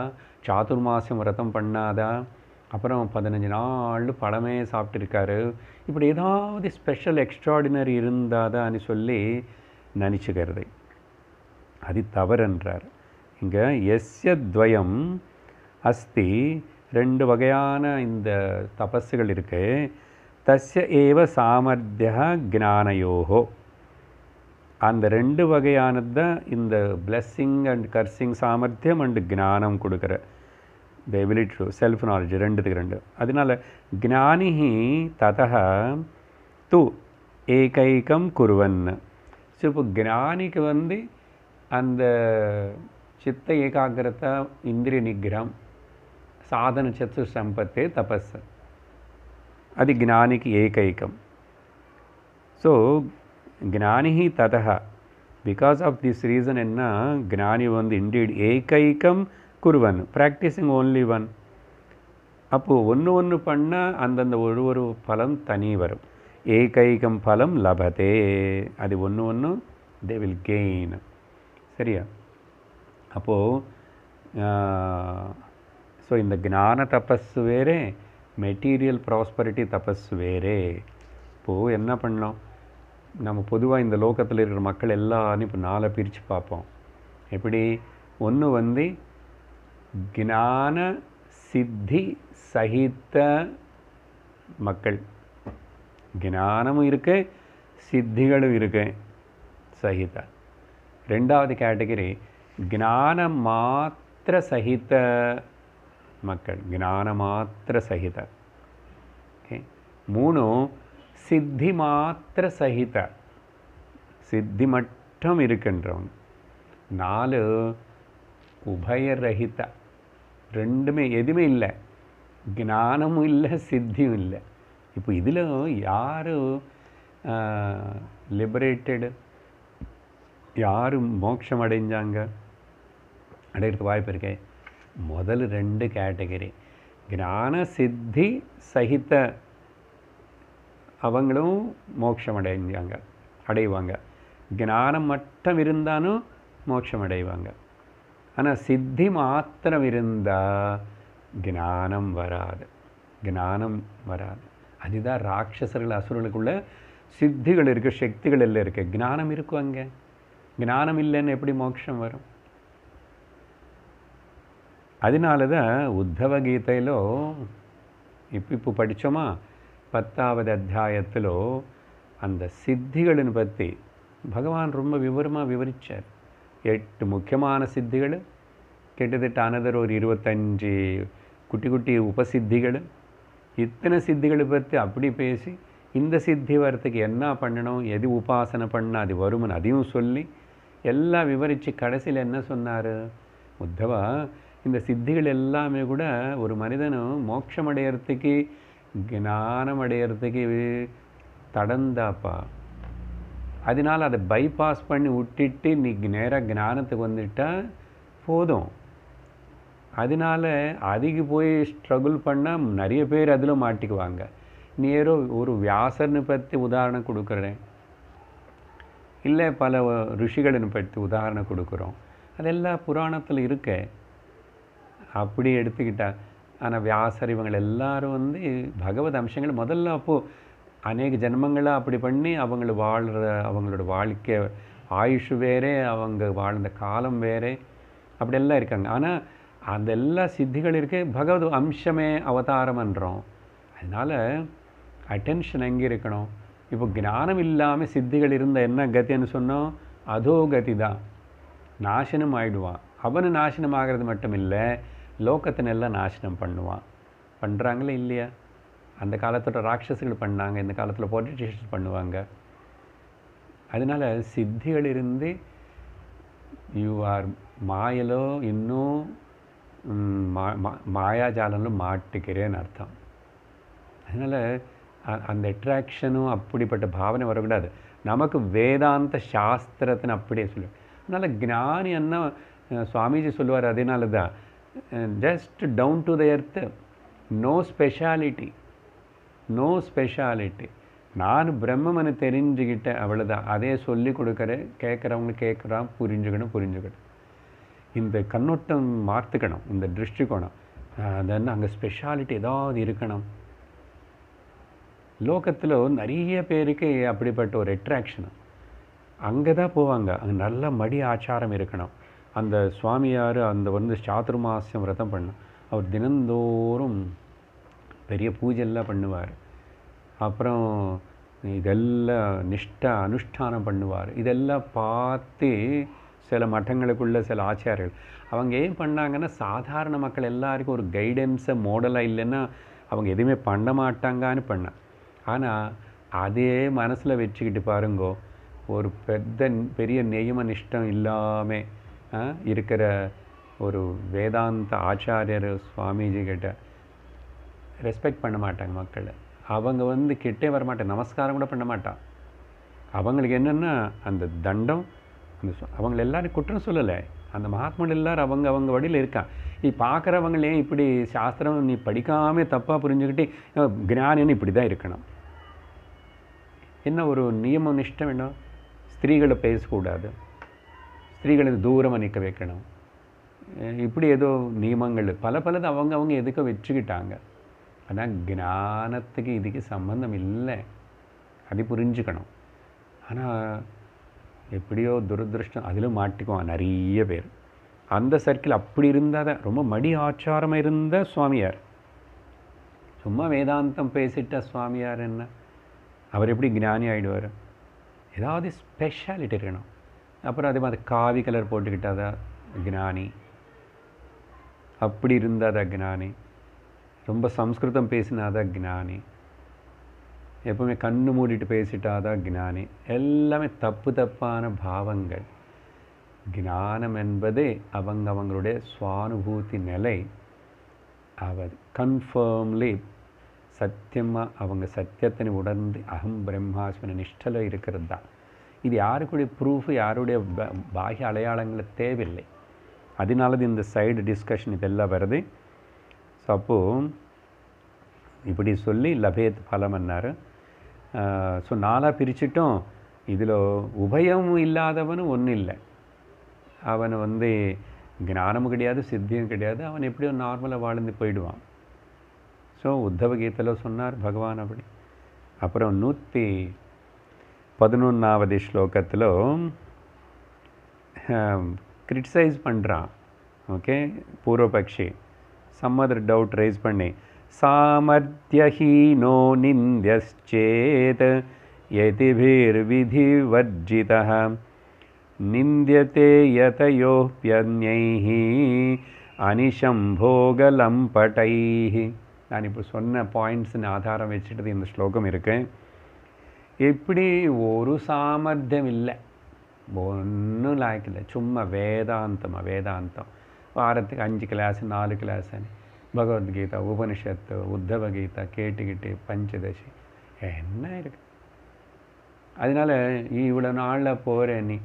சாதுர்மாசியம் விரதம் பண்ணாதா, அப்புறம் 15 நாள் பழமே சாப்பிட்டுருக்காரு, இப்படி ஏதாவது ஸ்பெஷல் எக்ஸ்ட்ராடினரி இருந்தாதான்னு சொல்லி நினச்சிக்கிறது. அது தவறுன்றார். இங்கே எஸ்ய துவயம் அஸ்தி, ரெண்டு வகையான இந்த தபஸுகள் இருக்குது. தஸ்ய ஏவ சாமர்த்திய ஞானயோகோ, அந்த ரெண்டு வகையானது தான் இந்த பிளெஸ்ஸிங் அண்ட் கர்சிங் சாமர்த்தியம் அண்டு ஞானம் கொடுக்குற the ability to self knowledge ரெண்டுத்துக்கு ரெண்டு. அதனால ஞானி ததா து ஏகைக்கம் குருவன். ஸோ இப்போ ஞானிக்கு வந்து அந்த சித்த ஏகாகிரதா, இந்திரிய நிகிரம், சாதன சத்து சம்பத்தே தபஸ், அது ஞானிக்கு ஏகைக்கம். ஸோ ஞானி ததா பிகாஸ் ஆஃப் திஸ் ரீசன் என்ன, ஞானி வந்து இண்டீட் ஏகைக்கம் குருவன், ப்ராக்டிஸிங் ஓன்லி ஒன். அப்போது ஒன்று பண்ணால் அந்தந்த ஒரு பலம் தனி வரும். ஏகைக்கம் பலம் லபதே, அது ஒன்று தே வில் கெயின். சரியா? அப்போது ஸோ இந்த ஞான தபஸ் வேறே, மெட்டீரியல் ப்ராஸ்பரிட்டி தபஸ் வேறே. இப்போது என்ன பண்ணோம், நம்ம பொதுவாக இந்த லோகத்தில் இருக்கிற மக்கள் எல்லாரும் இப்போ 4 பிரித்து பார்ப்போம். எப்படி? ஒன்று வந்து ஞான சித்தி சகித்த மக்கள், ஞானமும் இருக்கு சித்திகளும் இருக்கு சகித. ரெண்டாவது கேட்டகரி ஞான மாத்திர சகித மக்கள், ஞான மாத்திர சகித. ஓகே. 3 சித்தி மாத்திர சகித, சித்தி மட்டும் இருக்கின்றவங்க. 4 உபயரகித, ரெண்டுமே எதுவுமே இல்லை, ஞானமும் இல்லை சித்தியும் இல்லை. இப்போ இதில் யார் லிபரேட்டடு, யார் மோட்சம் அடைஞ்சாங்க, அடையிறதுக்கு வாய்ப்பு இருக்கே? முதல் 2 கேட்டகரி ஞான சித்தி சகித்த அவங்களும் மோட்சம் அடைவாங்க. ஞானம் மட்டும் இருந்தாலும் மோட்சம் அடைவாங்க. ஆனால் சித்தி மாத்திரம் இருந்தால் ஞானம் வராது. அதுதான் ராட்சசர்கள் அசுரர்களுக்குள்ள சித்திகள் இருக்குது, சக்திகள் எல்லாம் இருக்குது, ஞானம் இருக்கும். அங்கே ஞானம் இல்லைன்னு எப்படி மோட்சம் வரும்? அதனால தான் உத்தவ கீதையிலோ இப்போ படித்தோமா, 10வது அத்தியாயத்திலோ அந்த சித்திகளின் பற்றி பகவான் ரொம்ப விவரமாக விவரித்தார். 8 முக்கியமான சித்திகள், கிட்டத்தட்ட அனதர் ஒரு 25 குட்டி குட்டி உபசித்திகள், இத்தனை சித்திகளை பற்றி அப்படி பேசி இந்த சித்தி வரத்துக்கு என்ன பண்ணணும், எது உபாசனை பண்ணால் அது வரும்னு அதையும் சொல்லி எல்லாம் விவரித்து கடைசியில் என்ன சொன்னார் உத்தவா, இந்த சித்திகள் எல்லாமே கூட ஒரு மனிதனும் மோட்சம் அடையிறதுக்கு, ஞானம் அடையிறதுக்கு தடந்தாப்பா. அதனால் அதை பைபாஸ் பண்ணி விட்டுட்டு நீ நேராக ஞானத்துக்கு வந்துட்டா போதும். அதனால் அதிக போய் ஸ்ட்ரகிள் பண்ணால் நிறைய பேர் அதில் மாட்டிக்குவாங்க. நேரோ ஒரு வியாசர்னு பற்றி உதாரணம் கொடுக்குறேன், இல்லை பல ரிஷிகளின் பற்றி உதாரணம் கொடுக்குறோம், அதெல்லாம் புராணத்தில் இருக்க அப்படி எடுத்துக்கிட்டா. ஆனால் வியாசர் இவங்க எல்லாரும் வந்து பகவத் அம்சங்கள் முதல்ல அப்போது அநேக ஜென்மங்களாக அப்படி பண்ணி அவங்களோட வாழ்க்கை ஆயுஷ் வேறே, அவங்க வாழ்ந்த காலம் வேறே, அப்படியெல்லாம் இருக்காங்க. ஆனால் அந்த எல்லா சித்திகள் இருக்கு, பகவத் அம்சமே அவதாரம்ன்றோம். அதனால் அட்டென்ஷன் எங்கே இருக்கணும்? இப்போ ஞானம் இல்லாமல் சித்திகள் இருந்த என்ன கத்தின்னு சொன்னோம், அதோ கதி தான், நாசனம் ஆகிடுவான். அவனு நாசனம் ஆகிறது மட்டும் இல்லை, லோகத்தினெல்லாம் நாசனம் பண்ணுறாங்களே இல்லையா? அந்த காலத்தோட ராட்சசர்கள் பண்ணாங்க, இந்த காலத்தில் பொலிட்டிஷியன்ஸ் பண்ணுவாங்க. அதனால் சித்திகள் இருந்து யூ ஆர் மாயலோ இன்னும் மாயாஜாலம்ல மாட்டுக்கிறேன்னு அர்த்தம். அதனால் அந்த அட்ராக்ஷனும் அப்படிப்பட்ட பாவனை வரக்கூடாது. நமக்கு வேதாந்த சாஸ்திரத்தின்னு அப்படியே சொல்லு. அதனால் ஞானி என்ன சுவாமிஜி சொல்லுவார், அதனால தான் just down to the earth, no speciality. நான் பிரம்மன்னு தெரிஞ்சுக்கிட்டேன், அவ்வளோதான். அதே சொல்லி கொடுக்குறேன், கேட்குறவங்க கேட்குறான், புரிஞ்சுக்கணும். இந்த கண்ணோட்டம் மாற்றுக்கணும், இந்த திருஷ்டிக்கோணம். அதென்ன அங்கே ஸ்பெஷாலிட்டி ஏதாவது இருக்கணும். லோகத்தில் நிறைய பேருக்கு அப்படிப்பட்ட ஒரு அட்ராக்ஷன், அங்கே தான் போவாங்க. அங்கே நல்ல மடி ஆச்சாரம் இருக்கணும். அந்த சுவாமியார் அந்த சாதுர்மாசியம் விரதம் பண்ணும், அவர் தினந்தோறும் பெரிய பூஜையெல்லாம் பண்ணுவார். அப்புறம் இதெல்லாம் நிஷ்டா அனுஷ்டானம் பண்ணுவார். இதெல்லாம் பார்த்து சில மட்டங்களுக்குள்ள சில ஆச்சாரியர்கள் அவங்க ஏன் பண்ணாங்கன்னா, சாதாரண மக்கள் எல்லாருக்கும் ஒரு கைடன்ஸை மாடலாக இல்லைன்னா அவங்க எதுவுமே பண்ண மாட்டாங்கன்னு பண்ண. ஆனால் அதே மனசில் வச்சுக்கிட்டு பாருங்கோ, ஒரு பெரிய நியம நிஷ்டம் இல்லாமல் இருக்கிற ஒரு வேதாந்த ஆச்சாரியர் சுவாமிஜி கிட்ட ரெஸ்பெக்ட் பண்ண மாட்டாங்க மக்கள். அவங்க கிட்டே வரமாட்டாங்க, நமஸ்காரம் கூட பண்ண மாட்டான். அவங்களுக்கு என்னென்னா அந்த தண்டம், அந்த அவங்கள எல்லாரும் குற்றம் சொல்லலை, அந்த மகாத்மாவில் எல்லோரும் அவங்க வழியில் இருக்கான். நீ பார்க்குறவங்களே இப்படி சாஸ்திரம் நீ படிக்காமல் தப்பாக புரிஞ்சுக்கிட்டு ஞானின்னு இப்படி தான் இருக்கணும். என்ன ஒரு நியம நிஷ்டம் வேணும், ஸ்திரீகளை பேசக்கூடாது, ஸ்திரீகளை தூரமாக நிற்க வைக்கணும், இப்படி ஏதோ நியமங்கள் பலது அவங்க எதுக்கோ வச்சுக்கிட்டாங்க. ஆனால் ஞானத்துக்கு இதுக்கு சம்பந்தம் இல்லை, அது புரிஞ்சுக்கணும். ஆனால் எப்படியோ துரதிருஷ்டம் அதிலும் மாட்டிக்குவான் நிறைய பேர். அந்த சர்க்கிள் அப்படி இருந்தால் தான் ரொம்ப மடி ஆச்சாரமாக இருந்த சுவாமியார். சும்மா வேதாந்தம் பேசிட்ட சுவாமியார் என்ன, அவர் எப்படி ஞானி ஆகிடுவார்? ஏதாவது ஸ்பெஷாலிட்டி இருக்கணும். அப்புறம் அதே மாதிரி காவி கலர் போட்டுக்கிட்டாதான் ஞானி, அப்படி இருந்தாதான் ஞானி, ரொம்ப சம்ஸ்கிருதம் பேசினாதான் ஞானி, எப்பவுமே கண்ணு மூடிட்டு பேசிட்டாதான் ஞானி. எல்லாமே தப்பான பாவங்கள். ஞானம் என்பது அவங்களுடைய சுவானுபூதி நிலை. அவர் கன்ஃபார்ம்லி சத்தியமாக அவங்க சத்தியத்தினை உணர்ந்து அகம் பிரம்மாஸ்மின நிஷ்டல இருக்கிறது தான். இது யாருக்குடைய ப்ரூஃபு, யாருடைய பாஹ்ய அடையாளங்களை தேவையில்லை. அதனால இந்த சைடு டிஸ்கஷன் இதெல்லாம் வருது. ஸோ அப்போது இப்படி சொல்லி லபேத் பலம்னார். ஸோ நாளாக பிரிச்சுட்டோம். இதில் உபயம் இல்லாதவனும் ஒன்றும் இல்லை. அவன் ஞானமும் கிடையாது, சித்தியும் கிடையாது, அவன் எப்படியோ நார்மலாக வாழ்ந்து போயிடுவான். ஸோ உத்தவ கீதையில் சொன்னார் பகவான் அப்படி. அப்புறம் 111வது ஸ்லோகத்தில் கிரிட்டிசைஸ் பண்ணுறான். ஓகே, பூர்வபக்ஷி சம் அதர் டவுட் ரைஸ் பண்ணி, சாமர்த்தியஹீனோ நிந்தியச்சேத் யதிபிர்விதிவர்ஜிதः நிந்தியதே யதயோப்யன்யைஹ அனிஷம் போகலம்படைஹ. நான் இப்போ சொன்ன பாயிண்ட்ஸின் ஆதாரம் வச்சுட்டு இந்த ஸ்லோகம் இருக்கு. எப்படி ஒரு சாமர்த்தியம் இல்லை, ஒன்றும் லாய்க்கில்லை, சும்மா வேதாந்தம் வாரத்துக்கு 5 கிளாஸ் 4 கிளாஸ் பகவத்கீதா, உபனிஷத்து, உத்தவ கீதா கேட்டுக்கிட்டு பஞ்சதசி என்ன இருக்கு. அதனால் இவ்வளோ நாளில் போகிற நீ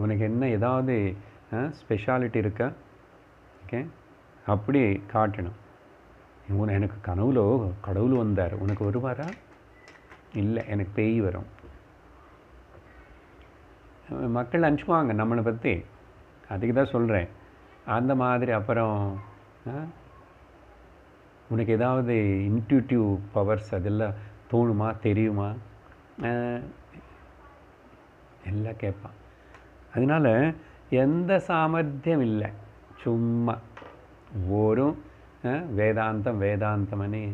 உனக்கு என்ன ஏதாவது ஸ்பெஷாலிட்டி இருக்கா? ஓகே, அப்படி காட்டணும். எனக்கு கனவுல கடவுள் வந்தார், உனக்கு வருவாரா? இல்லை, எனக்கு பேய் வரும். மக்கள் நினச்சிக்குவாங்க நம்மளை பற்றி, அதுக்கு தான் சொல்கிறேன். அந்த மாதிரி அப்புறம் உனக்கு ஏதாவது இன்ட்யூட்டிவ் பவர்ஸ் அதெல்லாம் தோணுமா, தெரியுமா, எல்லாம் கேட்பான். அதனால் எந்த சாமர்த்தியம் இல்லை, சும்மா ஒரு வேதாந்தமனி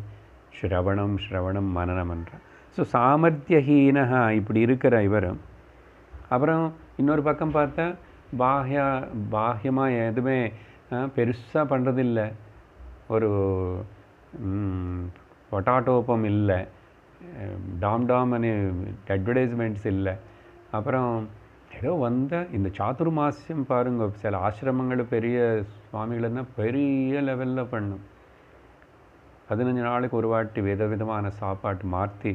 ஸ்ரவணம் மனனம்ன்றான். ஸோ சாமர்த்தியஹீனஹா இப்படி இருக்கிற இவர். அப்புறம் இன்னொரு பக்கம் பார்த்தா பாஹ்யமாக எதுவுமே பெருசாக பண்ணுறதில்லை, ஒரு பொட்டாட்டோப்பம் இல்லை, டாம்னு அட்வர்டைஸ்மெண்ட்ஸ் இல்லை. அப்புறம் ஏதோ இந்த சாதுர்மாசியம் பாருங்க, சில ஆசிரமங்கள் பெரிய சுவாமிகள்னா பெரிய லெவலில் பண்ணும். 15 நாளுக்கு ஒரு வாட்டி விதவிதமான சாப்பாட்டு மாற்றி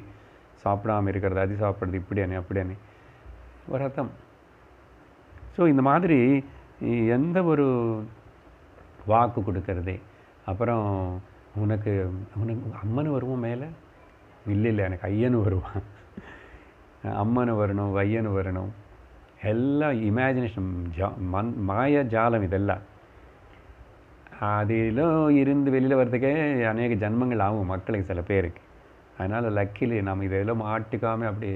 சாப்பிடாமல் இருக்கிறது, அது சாப்பிட்றது, இப்படி அப்படி ஒரு அர்த்தம். ஸோ இந்த மாதிரி எந்த ஒரு வாக்கு கொடுக்கறது. அப்புறம் உனக்கு அம்மனு வருவோம் மேலே, இல்லை எனக்கு ஐயனு வருவான், அம்மனு வரணும், வையனு வரணும், எல்லாம் இமேஜினேஷன், மாய ஜாலம் இதெல்லாம். அதிலும் இருந்து வெளியில் வர்றதுக்கே அநேக ஜன்மங்கள் ஆகும் மக்களுக்கு, சில பேருக்கு. அதனால் லக்கிலி நம்ம இதெல்லாம் மாட்டிக்காமல் அப்படி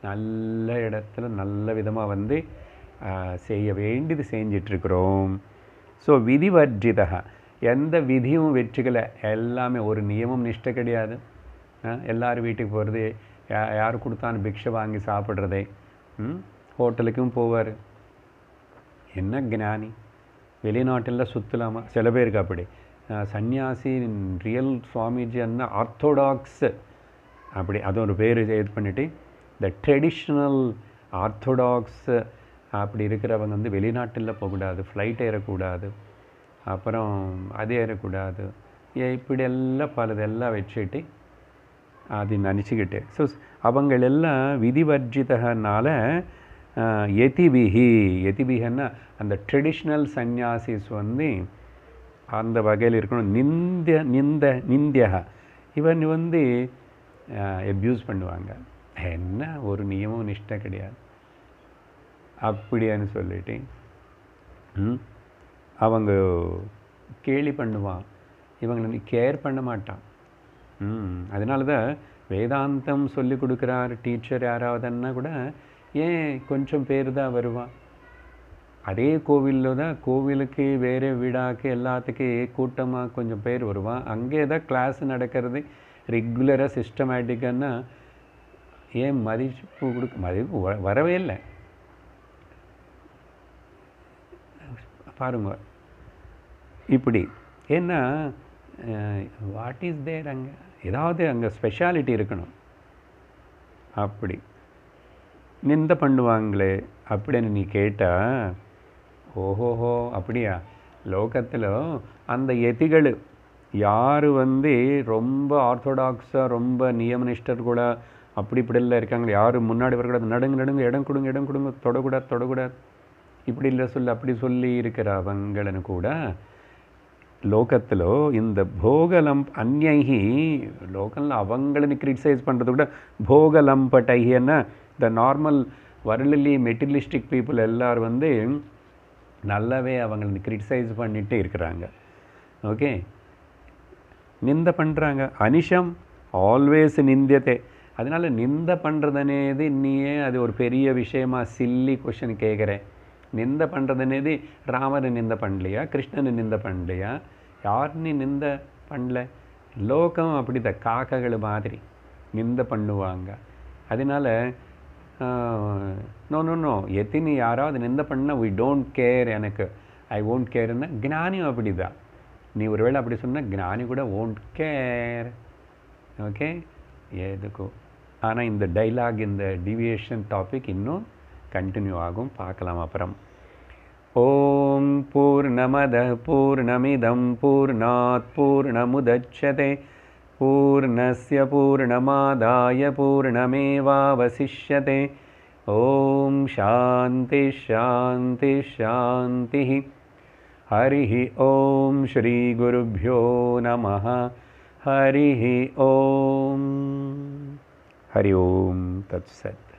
நல்ல இடத்துல நல்ல விதமாக செய்ய வேண்டியது செஞ்சிட்ருக்குறோம். ஸோ விதிவர்ஜிதா, எந்த விதியும் வெற்றிகளை, எல்லாமே ஒரு நியமம் நிஷ்டை கிடையாது. எல்லோரும் வீட்டுக்கு போகிறது, யார் கொடுத்தான்னு பிக்ஷை வாங்கி சாப்பிட்றதே. ஹோட்டலுக்கும் போவார். என்ன ஞானி, வெளிநாட்டில் சுற்றலாமா? சில பேருக்கு அப்படி சன்னியாசி ரியல் சுவாமிஜி என்ன ஆர்த்தோடாக்ஸ் அப்படி அது ஒரு பேர் இது பண்ணிவிட்டு இந்த ட்ரெடிஷ்னல் ஆர்த்தோடாக்ஸ் அப்படி இருக்கிறவங்க வந்து வெளிநாட்டில் போகக்கூடாது, ஃப்ளைட் ஏறக்கூடாது, அப்புறம் அது ஏறக்கூடாது, இப்படியெல்லாம் பலதெல்லாம் வச்சுட்டு அது நினச்சிக்கிட்டு ஸோ அவங்களெல்லாம் விதிவர்ஜிதனால யதிபிஹன்னா அந்த ட்ரெடிஷ்னல் சன்னியாசிஸ் வந்து அந்த வகையில் இருக்கணும். நிந்தியா இவன் வந்து அப்யூஸ் பண்ணுவாங்க. என்ன ஒரு நியமம் நிஷ்டை கிடையாது அப்படின்னு சொல்லிட்டு அவங்க கேலி பண்ணுவான். இவங்களை கேர் பண்ண மாட்டான். அதனால தான் வேதாந்தம் சொல்லி கொடுக்குறார் டீச்சர் யாராவதுன்னா கூட ஏன் கொஞ்சம் பேர் தான் வருவான். அதே கோவிலில் தான் கோவிலுக்கு வேறு விழாக்கு எல்லாத்துக்கு கூட்டமாக கொஞ்சம் பேர் வருவான். அங்கே தான் கிளாஸ் நடக்கிறது ரெகுலராக சிஸ்டமேட்டிக்கானா ஏன் மதிப்பு மதிப்பு வரவே இல்லை. பாருங்க இப்படி ஏன்னா வாட் இஸ் தேர், அங்கே ஏதாவது அங்கே ஸ்பெஷாலிட்டி இருக்கணும். அப்படி நிந்த பண்ணுவாங்களே அப்படின்னு நீ கேட்டால் ஓஹோஹோ அப்படியா? லோகத்தில் அந்த யதிகள் யார் வந்து ரொம்ப ஆர்த்தோடாக்ஸாக ரொம்ப நியமனிஷ்டர் கூட அப்படி இப்படிலாம் இருக்காங்க, யார் முன்னாடி வரக்கூடாது, நடுங்க இடம் கொடுங்க தொடக்கூடாது இப்படி இல்லை சொல்லி அப்படி சொல்லி இருக்கிறவங்கன்னு கூட லோகத்தில் இந்த போகலம்ப் அந்யகி லோகத்தில் அவங்களன்னு கிரிட்டிசைஸ் பண்ணுறது கூட போகலம்பட்டைன்னா இந்த நார்மல் வரலி மெட்டீரியலிஸ்டிக் பீப்புள் எல்லோரும் வந்து நல்லாவே அவங்களை கிரிட்டிசைஸ் பண்ணிகிட்டே இருக்கிறாங்க. ஓகே, நிந்த பண்ணுறாங்க. அனிஷம் ஆல்வேஸ் நிந்தியத்தை. அதனால் நிந்த பண்ணுறதுனேது நீயே அது ஒரு பெரிய விஷயமா சில்லி கொஷின் கேட்குறேன். நிந்த பண்ணுறதுனேது ராமனை நிந்த பண்ணலையா, கிருஷ்ணனை நிந்த பண்ணலையா, யாருன்னு நிந்த பண்ணல. லோகம் அப்படி தான் காக்ககள் மாதிரி நிந்த பண்ணுவாங்க. அதனால் நோ எத்தினி யாராவது நிந்த பண்ணால் வி டோன்ட் கேர், எனக்கு ஐ ஓன்ட் கேர்னா ஞானியும் அப்படி தான். நீ ஒருவேளை அப்படி சொன்னால் ஞானி கூட ஓன்ட் கேர். ஓகே, எதுக்கும். ஆனால் இந்த டைலாக் இந்த டிவியேஷன் டாபிக் இன்னும் கண்டினியூ ஆகும், பார்க்கலாம் அப்புறம். ஓம் பூர்ணமத பூர்ணமிதம் பூர்ணாத் பூர்ணமுதச்யதே பூர்ணஸ்ய பூர்ணமாதாய பூர்ணமேவாவசிஷ்யதே. ஓம் சாந்தி ஷாந்தி ஷாந்தி. ஹரிஹி ஓம் ஸ்ரீ குருப்யோ நமஹ. ஹரிஹி ஓம். ஹரி ஓம் தத்சத்.